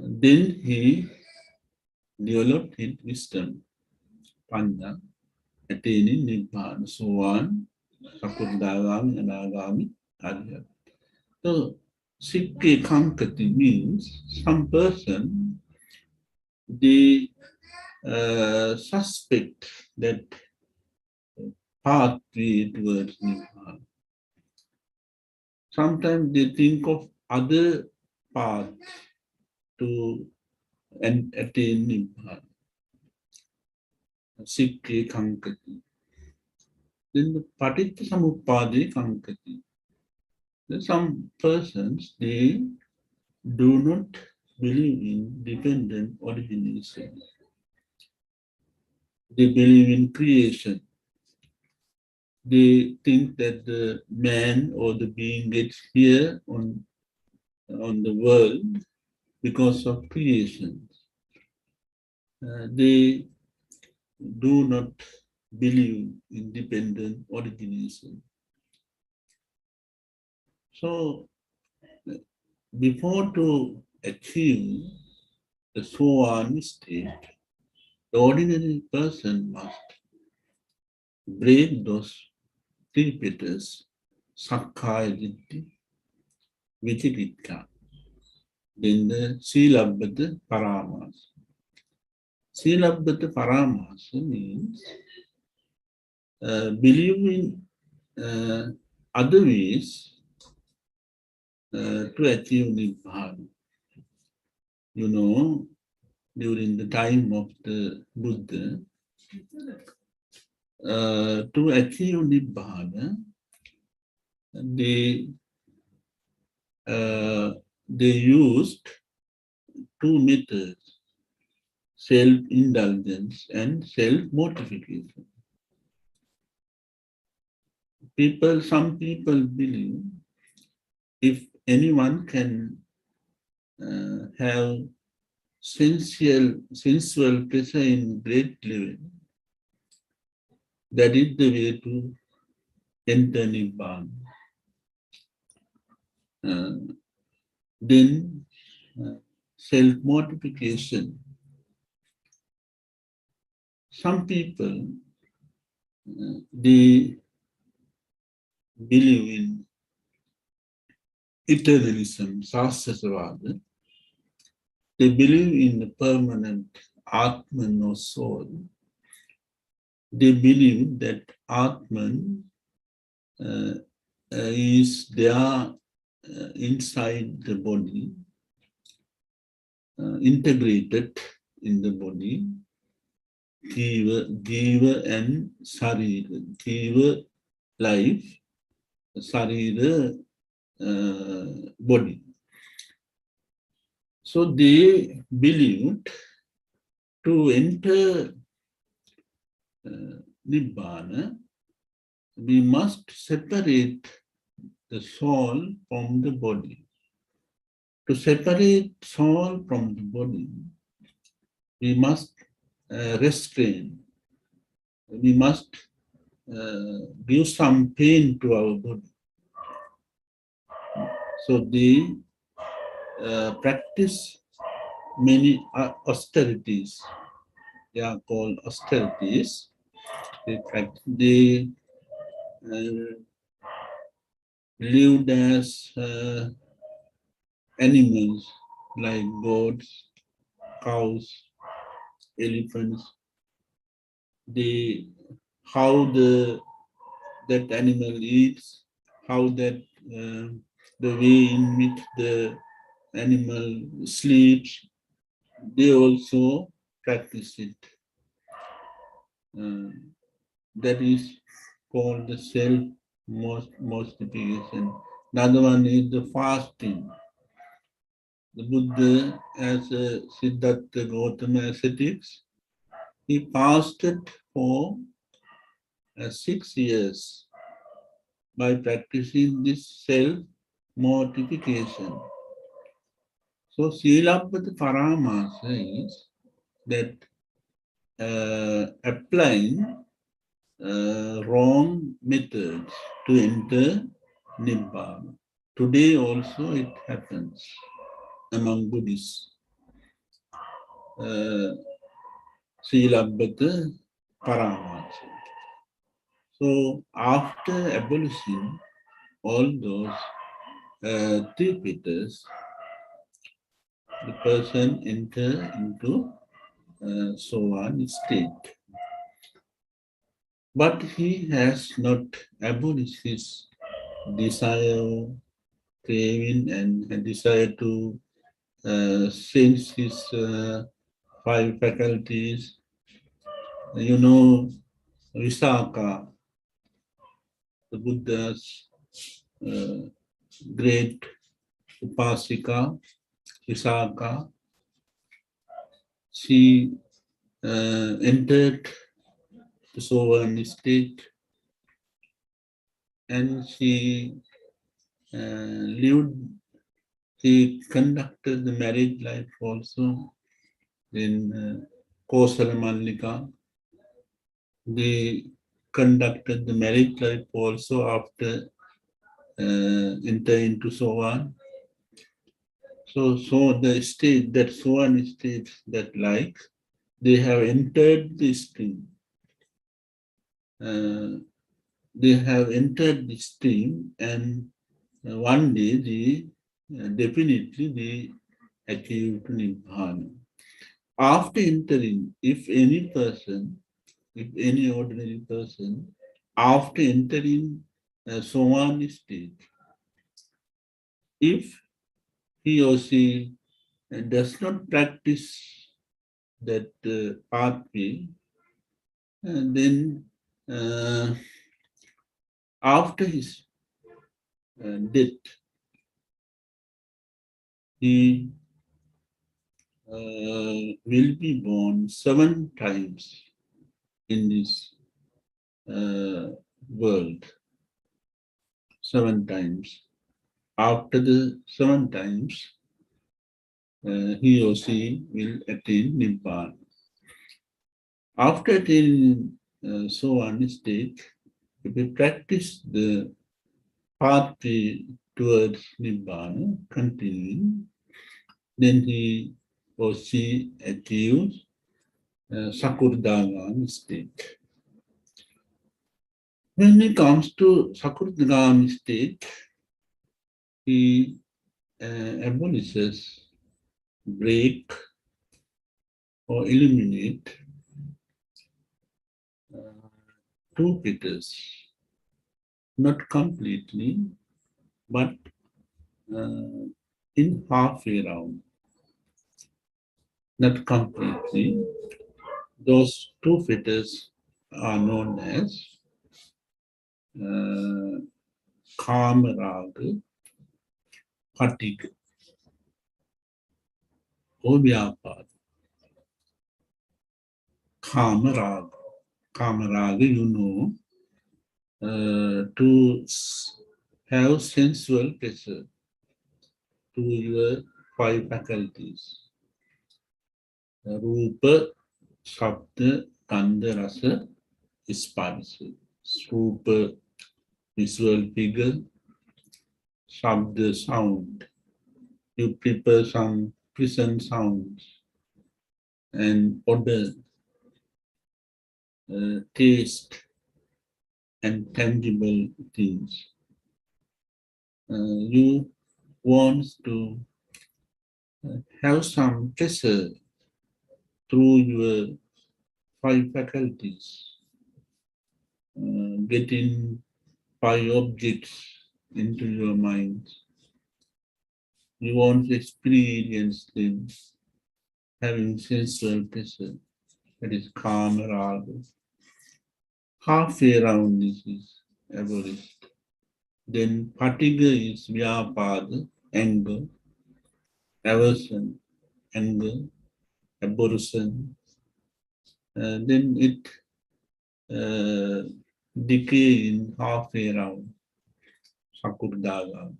Then he developed his wisdom, Panya, attaining Nibbana, Sovan, Sakurdagami, Anagami, Arya. So, Sikhe Kankati means some person, they suspect that pathway towards Nibbana. Sometimes they think of other paths to attain Nibbana. Sikhe Kankati. Then the Paticca Samuppada Kankati. Some persons, they do not believe in dependent origination. They believe in creation. They think that the man or the being gets here on the world because of creation. They do not believe in dependent origination. So, before to achieve the Sovan state, the ordinary person must break those three fetters, Sakkaya Ditti, Vicikicca, then the Silabbata Paramasa. Silabbata Paramasa means believing other ways to achieve Nibbana. You know, during the time of the Buddha, to achieve Nibbana, they used two methods, self-indulgence and self-mortification. Some people believe if anyone can have sensual pleasure in great level, that is the way to enter Nibbana. Then self-mortification. Some people, they believe in eternalism, Sasasavada. They believe in the permanent Atman or soul. They believe that Atman is there inside the body, integrated in the body, Jiva and Sarira. Jiva, life, Sarira, body. So they believed to enter Nibbana, we must separate the soul from the body. To separate soul from the body, we must restrain. We must give some pain to our body. So they practice many austerities. They are called austerities. They lived as animals like goats, cows, elephants. How that animal eats, how that the way in which the animal sleeps, they also practice it. That is called the self-mortification. Another one is the fasting. The Buddha, as a Siddhartha Gautama ascetics, he fasted for 6 years by practicing this self-mortification. So, Silabbata Paramasa is that applying wrong methods to enter Nibbana. Today also it happens among Buddhists. Silabbata Paramasa. So after abolishing all those three Peters, the person enter into Sovan state. But he has not abolished his desire, craving, and desire to sense his five faculties. You know, Visakha, the Buddha's uh, great Upasika, Visakha, she entered the Sovan state and she lived, she conducted the marriage life also in Kosala Mallika. They conducted the marriage life also after enter into Sovan. So the state, that Sovan state, that like, they have entered the stream. They have entered the stream, and one day they definitely they achieved Nibbana. After entering, if any person, if any ordinary person, after entering a Sovan state, if he or she does not practice that pathway, then after his death, he will be born 7 times in this world. 7 times. After the 7 times, he or she will attain Nibbana. After attaining Sovan state, if we practice the pathway towards Nibbana, continuing, then he or she achieves Sakurdagami state. When it comes to Sakurdagami state, he abolishes, break, or eliminate two Peters, not completely, but in halfway round, not completely. Those two Peters are known as Kamaraga, Patiga, or Vyapad. Kamaraga. Kamaraga, you know, to have sensual pleasure to your five faculties. Rupa, Shabda, Gandha, Rasa, Sparsha. Rupa, visual figure. Shabda, sound. You prepare some pleasant sounds. And odor, taste, and tangible things. You want to have some pleasure through your five faculties, getting five objects into your mind. You want to experience them, having sensual pleasure. That is kama raga. Halfway around this is abolished. Then patiga is vyapada, anger, aversion, anger, abortion. Then it decay in halfway around, sakurdaga.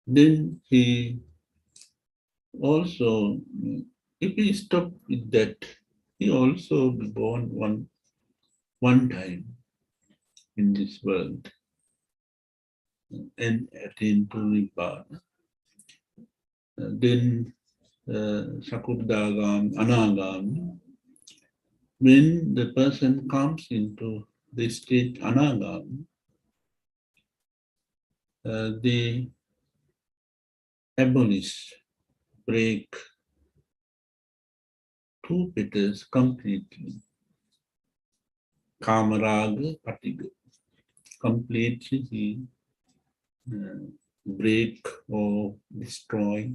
Then he also, if he stop with that, he also be born one time in this world and attain to Nibbana. Then Sakurdagam, Anagam. When the person comes into the state Anagam, they abolish, break two fetters completely. Kamaraga, Patiga. Completely he break or destroy,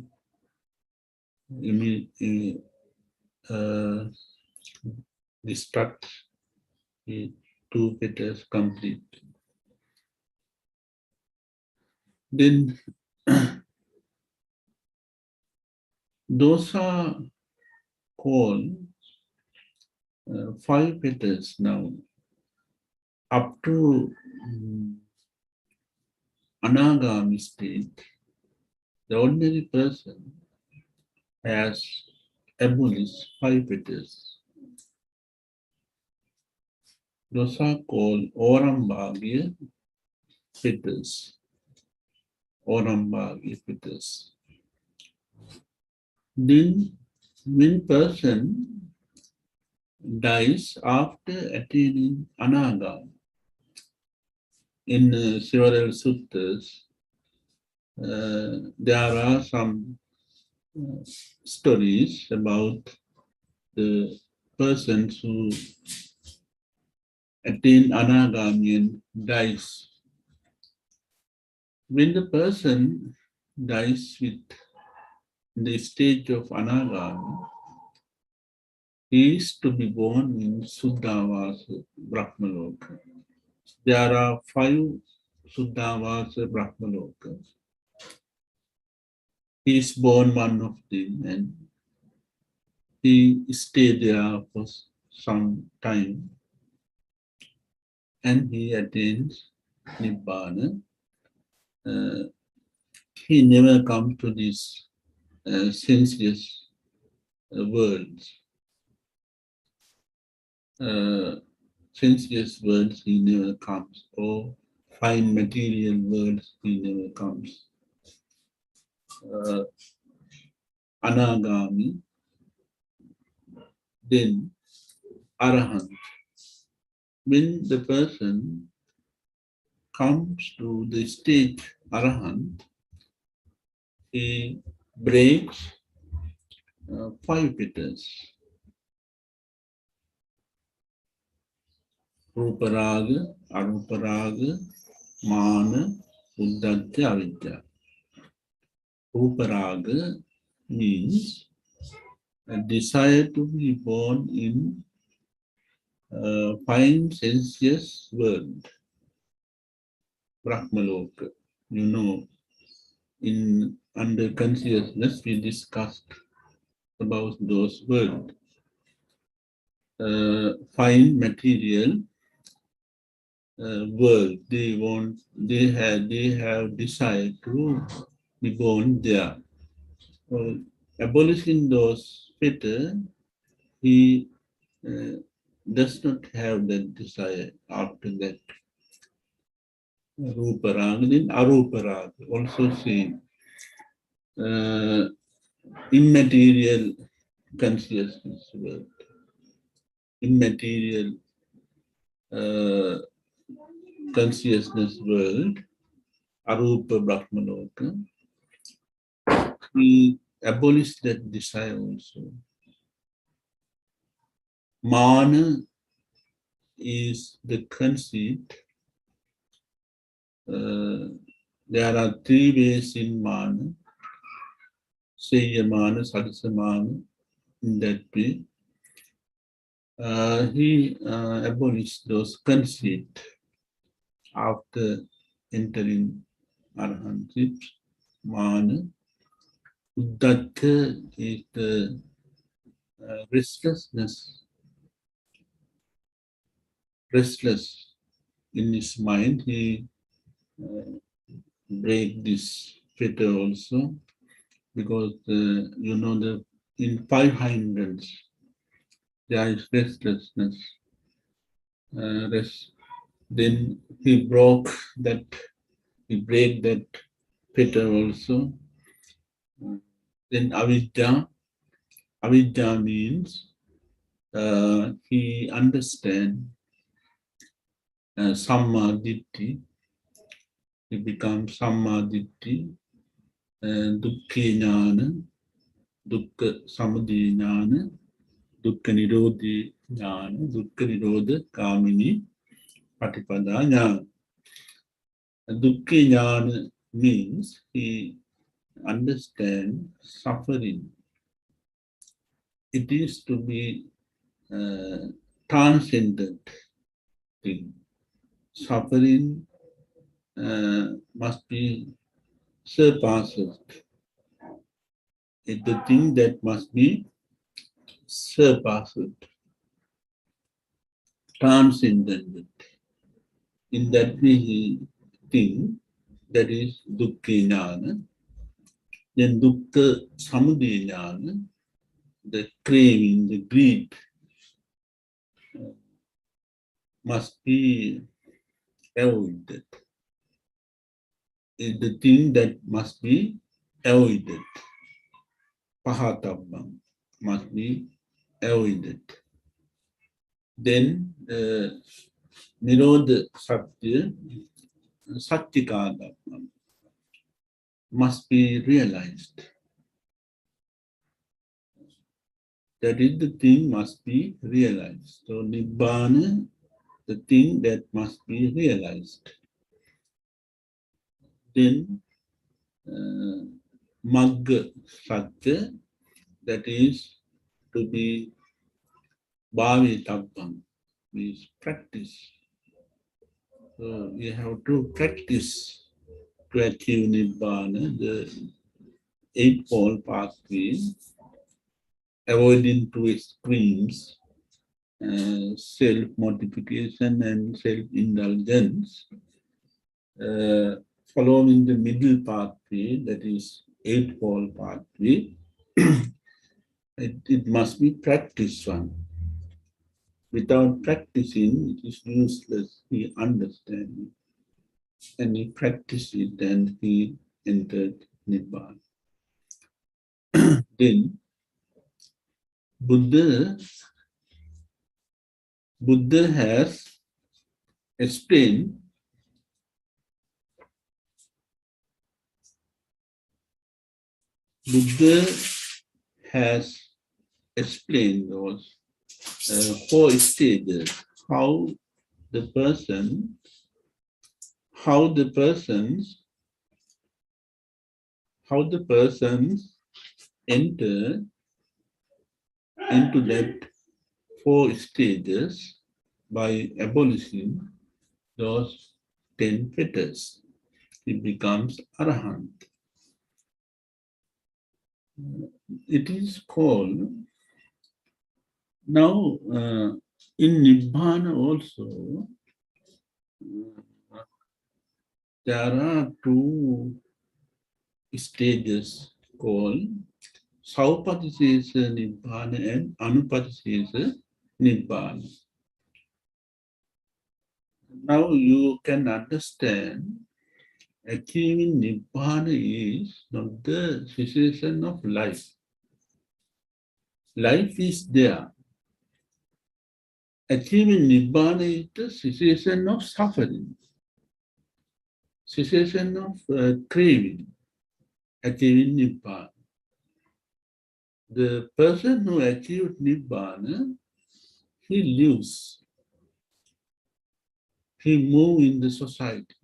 destruct the two fetters completely. Then those are called five fetters now. Up to Anagami state, the ordinary person has abolished five fetters. Those are called Orambagya fetters. Orambagya fetters. Then, when person dies after attaining Anagami, in several suttas, there are some stories about the persons who attain Anagami and dies. When the person dies with the stage of Anagami, he is to be born in Suddhavasa Brahmaloka. There are 5 Suddhavasa Brahmalokas. He is born one of them and he stayed there for some time and he attains Nibbana. He never comes to this senseless worlds. Senseless worlds he never comes, or fine material worlds he never comes. Anagami, then Arahant. When the person comes to the state Arahant, he breaks 5 fetters. Ruparaga, Aruparaga, Mana, Uddhatya, Avidya. Ruparaga means a desire to be born in fine sensuous world, Brahmaloka. You know, in under consciousness we discussed about those words. Fine material world. They have desire to be born there. Abolishing those fetters, he does not have that desire after that. Ruparaga, then Aruparaga, also same. Immaterial consciousness world. Immaterial consciousness world, Arupa Brahmaloka, he abolished that desire also. Mana is the conceit. There are 3 ways in Mana. Seyamana, Sadasamana, in that way. He abolished those conceit after entering Arahantship. Mana. Uddhatya is the restlessness, restless in his mind. He break this fetter also because you know in 5 hindrance there is restlessness. Then he broke that. He break that fetter also. Then avidya, Avidya means he understands Samma Ditti. He becomes Samma Ditti, Dukkha Jnana, Dukkha Samudaye Jnana, Dukkha Nirodhi Jnana, Dukkha Nirodha Kamini Patipada Jnana. Dukkha Jnana means he understands suffering. It is to be transcendent thing. Suffering must be surpassed. It's the thing that must be surpassed, transcendent. In that way, he think that is dukkha jnana. Then dukkha samudaya jnana, the craving, the greed, must be avoided. It's the thing that must be avoided. Pahatabam must be avoided. Then Nirodha Satya, Satyakada must be realized. That is the thing must be realized. So Nibbana, the thing that must be realized. Then Magga Satya, that is to be Bhavitabbam, means practice. So you have to practice to achieve Nibbana, the eightfold pathway, avoiding two extremes, self-mortification and self-indulgence, following the middle pathway, that is eightfold pathway. It must be practiced one. Without practicing, it is useless. He understands. And he practiced it and he entered Nibbana. Then Buddha has explained those four stages, how the persons enter into that four stages by abolishing those 10 fetters. He becomes Arahant. It is called, now in Nibbana also, there are two stages called Saupadisesa Nibbana and Anupadisesa Nibbana. Now you can understand achieving Nibbana is not the cessation of life. Life is there. Achieving Nibbana is the cessation of suffering, cessation of craving, achieving Nibbana. The person who achieved Nibbana, he lives, he moves in the society,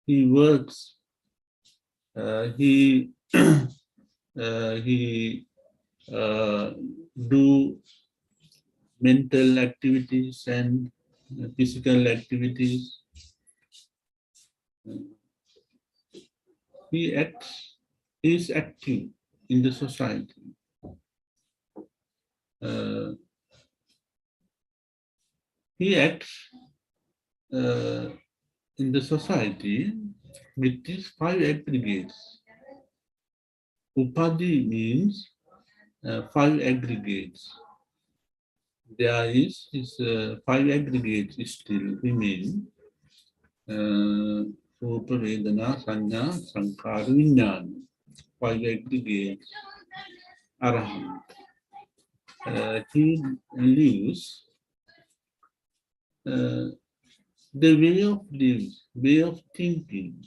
he works, he do mental activities and physical activities. He is active in the society. He acts in the society with these 5 aggregates. Upadhi means 5 aggregates. There is 5 aggregates still remain. Rupa, Vedana, Sanya, Sankara, Vijnana. 5 aggregates Arahant. He lives the way of thinking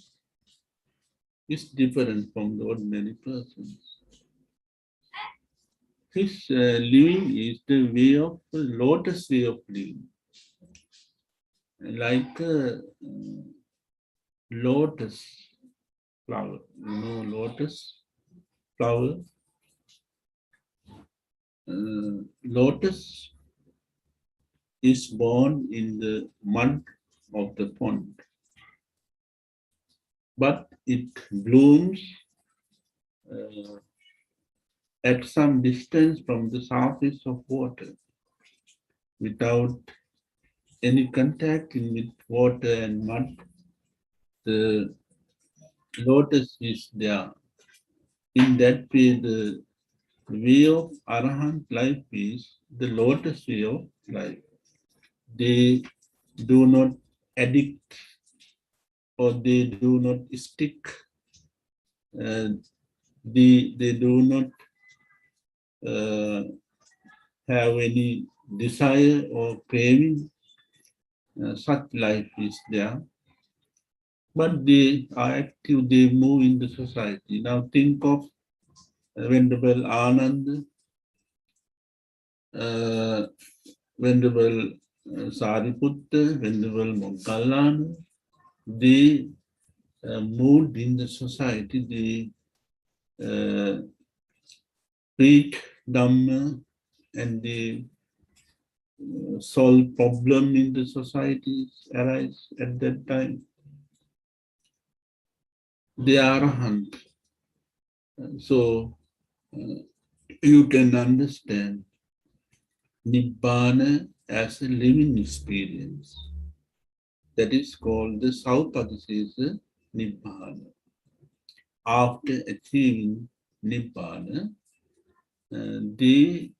is different from the ordinary person. His living is the way of lotus way of living, like lotus flower. You know, lotus flower. Lotus is born in the mud of the pond, but it blooms uh, at some distance from the surface of water without any contact with water and mud. The lotus is there. In that way, the way of Arahant life is the lotus way of life. They do not addict or they do not stick. They do not have any desire or craving. Such life is there. But they are active, they move in the society. Now think of Venerable Anand, Venerable Sariputta, Venerable Moggallana. They moved in the society, they preach Dhamma and they solve problem in the societies arise at that time. They are Arahant. So you can understand Nibbana as a living experience. That is called the Saupadisesa Nibbana. After achieving Nibbana, they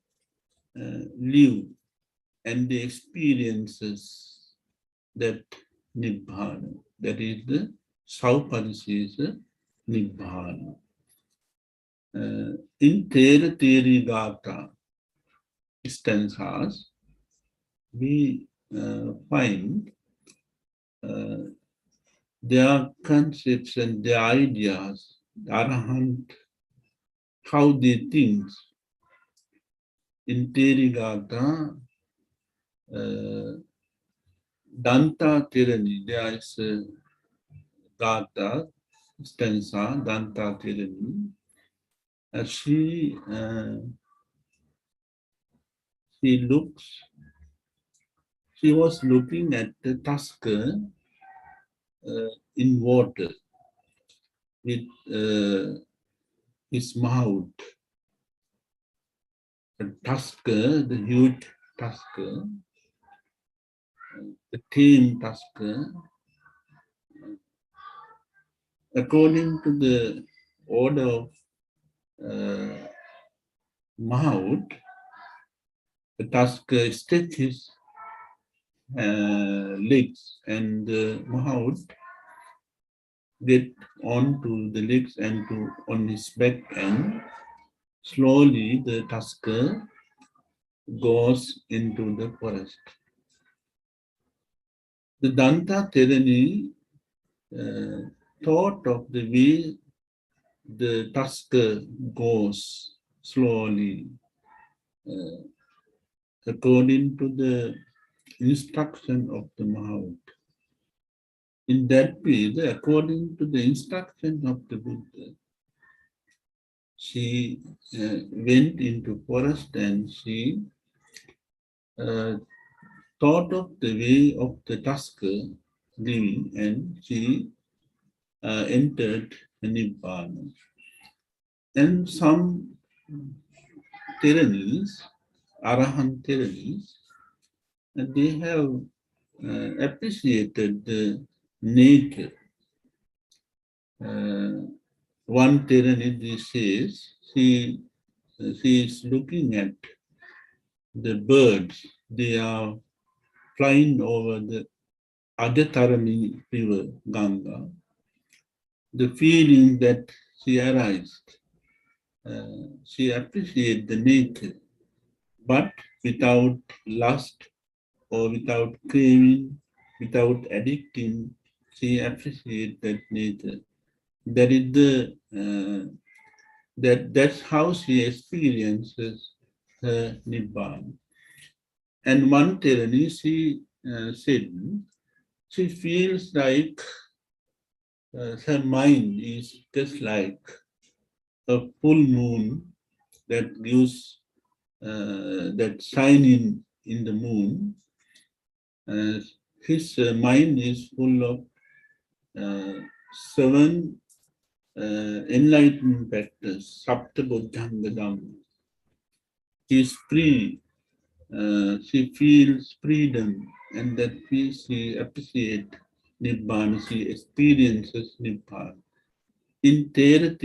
live and they experiences that Nibbana. That is the Saupadisesa Nibbana. In Thera Gata stanzas, we find their concepts and their ideas, Arahant, how they think. In Terigata, Danta Tirani, there is a Gata stanza, Danta Tirani. She was looking at the tusker in water with his mouth. The tusker, the huge tusker, the tame tusker, according to the order of mouth, the tusker stretches legs and the mouth get onto the legs and on his back, and slowly the tusker goes into the forest. The Danta Terani thought of the way the tusker goes slowly according to the instruction of the mouth. In that way, according to the instruction of the Buddha, she went into forest and she thought of the way of the tusker living, and she entered Nibbana. And some tyrannies, Arahant tyrannies, they have appreciated the nature. One tyranny says she is looking at the birds. They are flying over the Adyatarani river, Ganga. The feeling that she arised she appreciates the nature, but without lust or without craving, without addicting, she appreciates that nature. That is the that's how she experiences her nibbana. And one tyranny, she said, she feels like her mind is just like a full moon that gives that shining in the moon. Uh, his mind is full of seven enlightenment factors, Saptabodhanga Dhamma. He is free. She feels freedom, and that she appreciates Nibbana. She experiences Nibbana. In Tera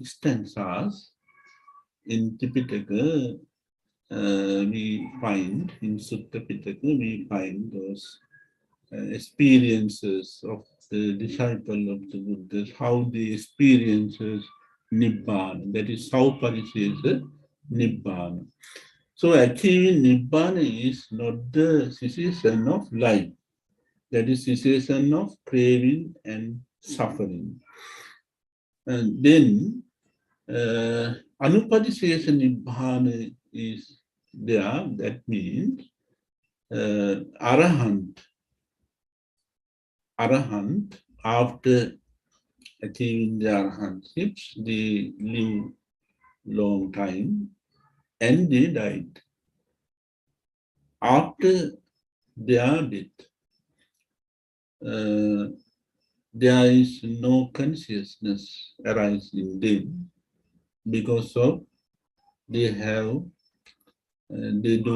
stanzas, in Tipitaka, we find, in Sutta Pitaka, we find those experiences of the disciple of the Buddhas, how they experiences Nibbana, that is Sauparisesa Nibbana. So actually Nibbana is not the cessation of life, that is cessation of craving and suffering. And then Anupadisesa Nibbana is there, that means Arahant, after achieving their arhanships, they live long time and they died. After their death, there is no consciousness arise in them because of they do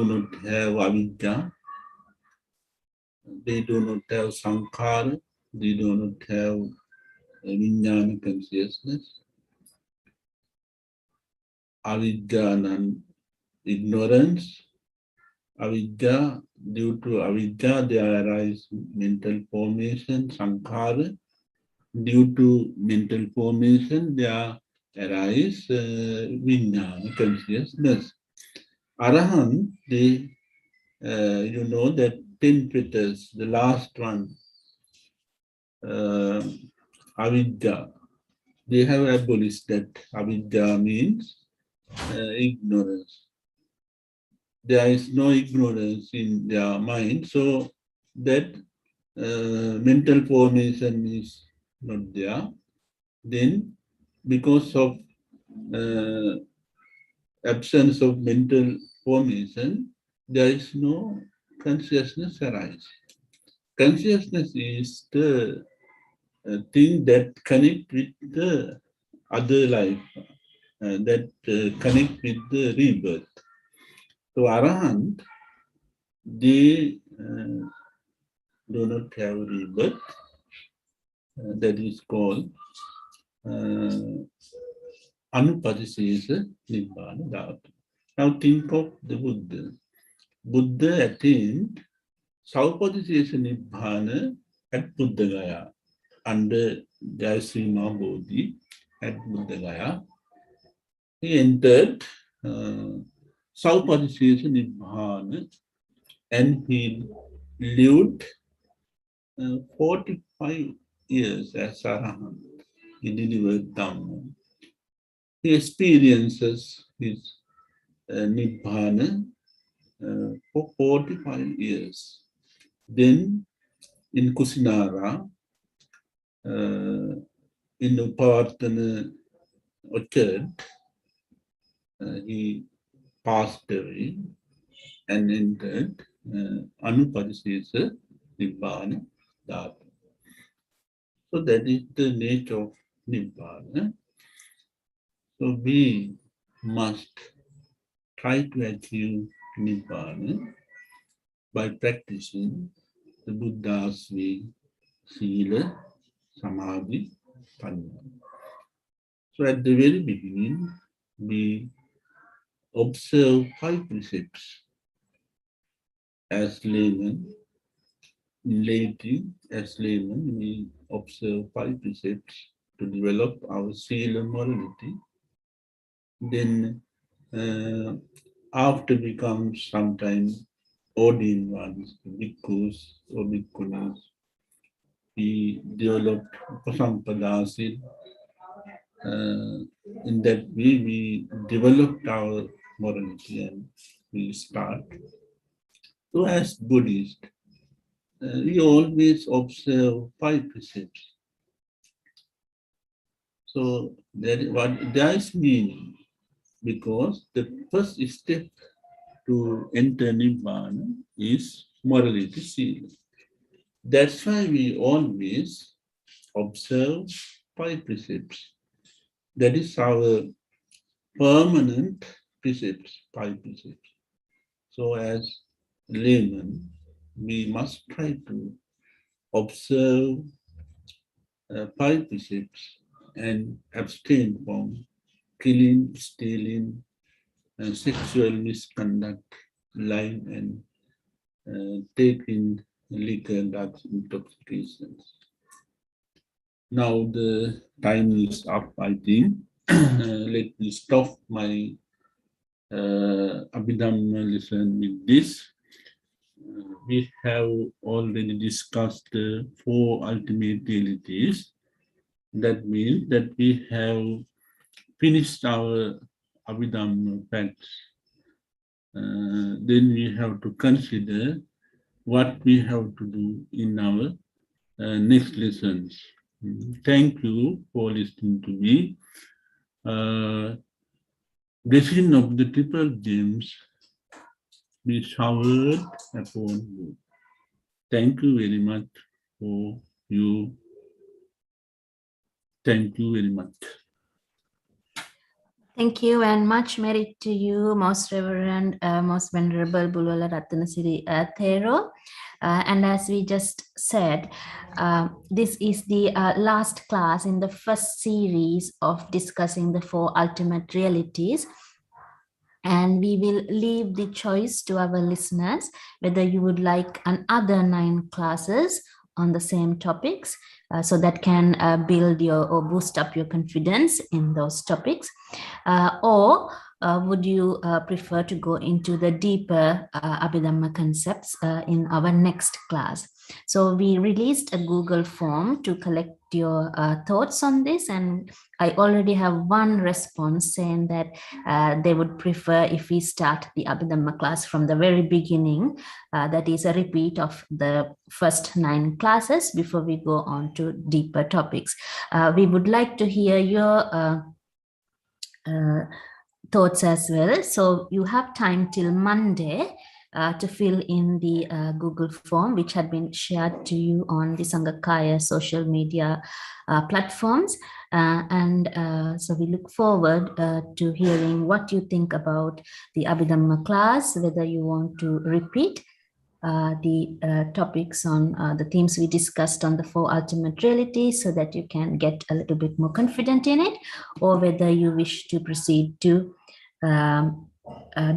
not have avidya, they do not have sankhara, they do not have vijnana consciousness. Avidya and ignorance. Avidya, due to avidya, there arise mental formation, sankhara. Due to mental formation, there arise vijnana consciousness. Arahant, you know that 10 petals, the last one, avidya, they have abolished that. Avidya means ignorance. There is no ignorance in their mind, so that mental formation is not there. Then, because of uh, absence of mental formation, there is no consciousness arise. Consciousness is the thing that connect with the other life, that connect with the rebirth. So Arahant, they do not have rebirth. That is called Anupadisesa Nibbana Dhatu. Now think of the Buddha. Buddha attained Saupadisesa Nibbana at Buddhagaya under Jayasima Bodhi at Buddhagaya. He entered Saupadisesa Nibbana and he lived 45 years as Arahant. He delivered Dhamma. He experiences his Nibbana for 45 years. Then in Kusinara, in the Parthana orchard, he passed away and entered Anupadisesa Nibbana Dhatu. So that is the nature of Nibbana. So we must try to achieve Nibbana by practicing the Buddha's way, Sila, Samadhi, Panya. So at the very beginning, we observe 5 precepts as laymen. In laity, as laymen, we observe 5 precepts to develop our Sila morality. Then after becomes sometimes ordained ones, bhikkhus or bhikkhunis, we developed upasampada. In that way, we developed our morality and we start. So as Buddhist, we always observe five precepts. So that is what that means, because the first step to enter Nibbana is morality sila. That's why we always observe five precepts. That is our permanent precepts, five precepts. So as laymen, we must try to observe five precepts and abstain from killing, stealing, sexual misconduct, lying, and taking liquor, drugs, intoxications. Now the time is up, I think. Let me stop my Abhidhamma lesson with this. We have already discussed the four ultimate realities. That means that we have finished our Abhidhamma facts. Then we have to consider what we have to do in our next lessons. Thank you for listening to me. Blessing of the triple gems be showered upon you. Thank you very much for you. Thank you very much. Thank you, and much merit to you, Most Reverend, Most Venerable Bulwala Rattanasiri Thero. And as we just said, this is the last class in the first series of discussing the four ultimate realities. And we will leave the choice to our listeners whether you would like another 9 classes on the same topics, so that can build your or boost up your confidence in those topics, or would you prefer to go into the deeper Abhidhamma concepts in our next class? So we released a Google form to collect your thoughts on this, and I already have one response saying that they would prefer if we start the Abhidhamma class from the very beginning. That is a repeat of the first 9 classes before we go on to deeper topics. We would like to hear your thoughts as well. So you have time till Monday to fill in the Google form, which had been shared to you on the Sangakaya social media platforms. So we look forward to hearing what you think about the Abhidhamma class, whether you want to repeat the topics on the themes we discussed on the 4 ultimate realities, so that you can get a little bit more confident in it, or whether you wish to proceed to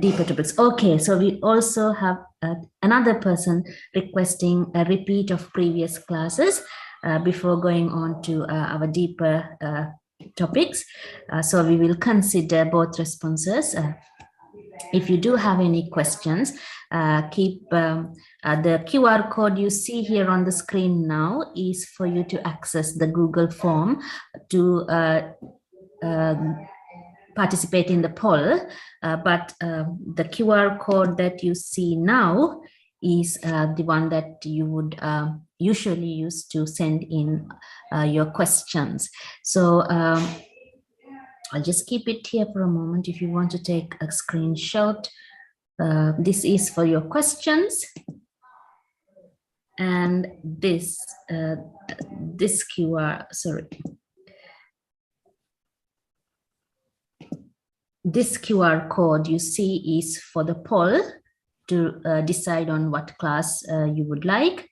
deeper topics. Okay, so we also have another person requesting a repeat of previous classes before going on to our deeper topics. So we will consider both responses. If you do have any questions, keep the QR code you see here on the screen now is for you to access the Google form to participate in the poll, but the QR code that you see now is the one that you would usually use to send in your questions. So I'll just keep it here for a moment if you want to take a screenshot. This is for your questions. And this QR, sorry. This QR code you see is for the poll to decide on what class you would like.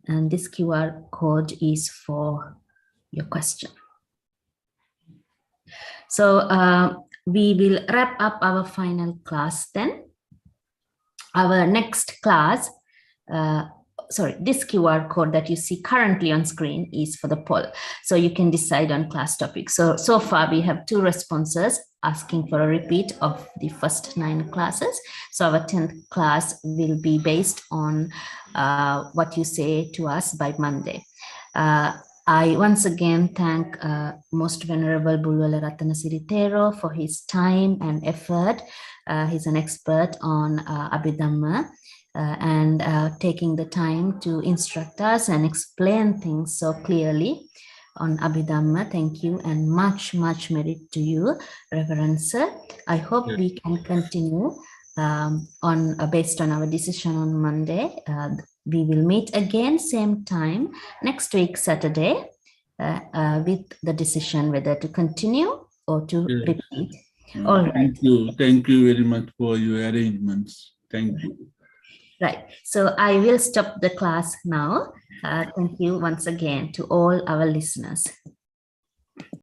And this QR code is for your question. So we will wrap up our final class then. Our next class this QR code that you see currently on screen is for the poll. So you can decide on class topics. So far we have 2 responses asking for a repeat of the first 9 classes. So our 10th class will be based on what you say to us by Monday. I once again thank Most Venerable Bulwala Ratana Siritero for his time and effort. He's an expert on Abhidhamma and taking the time to instruct us and explain things so clearly on Abhidhamma. Thank you, and much merit to you, Reverend Sir. I hope we can continue based on our decision on Monday. We will meet again same time next week Saturday with the decision whether to continue or to repeat. All right. Thank you very much for your arrangements. Thank you. Right. So I will stop the class now. Thank you once again to all our listeners.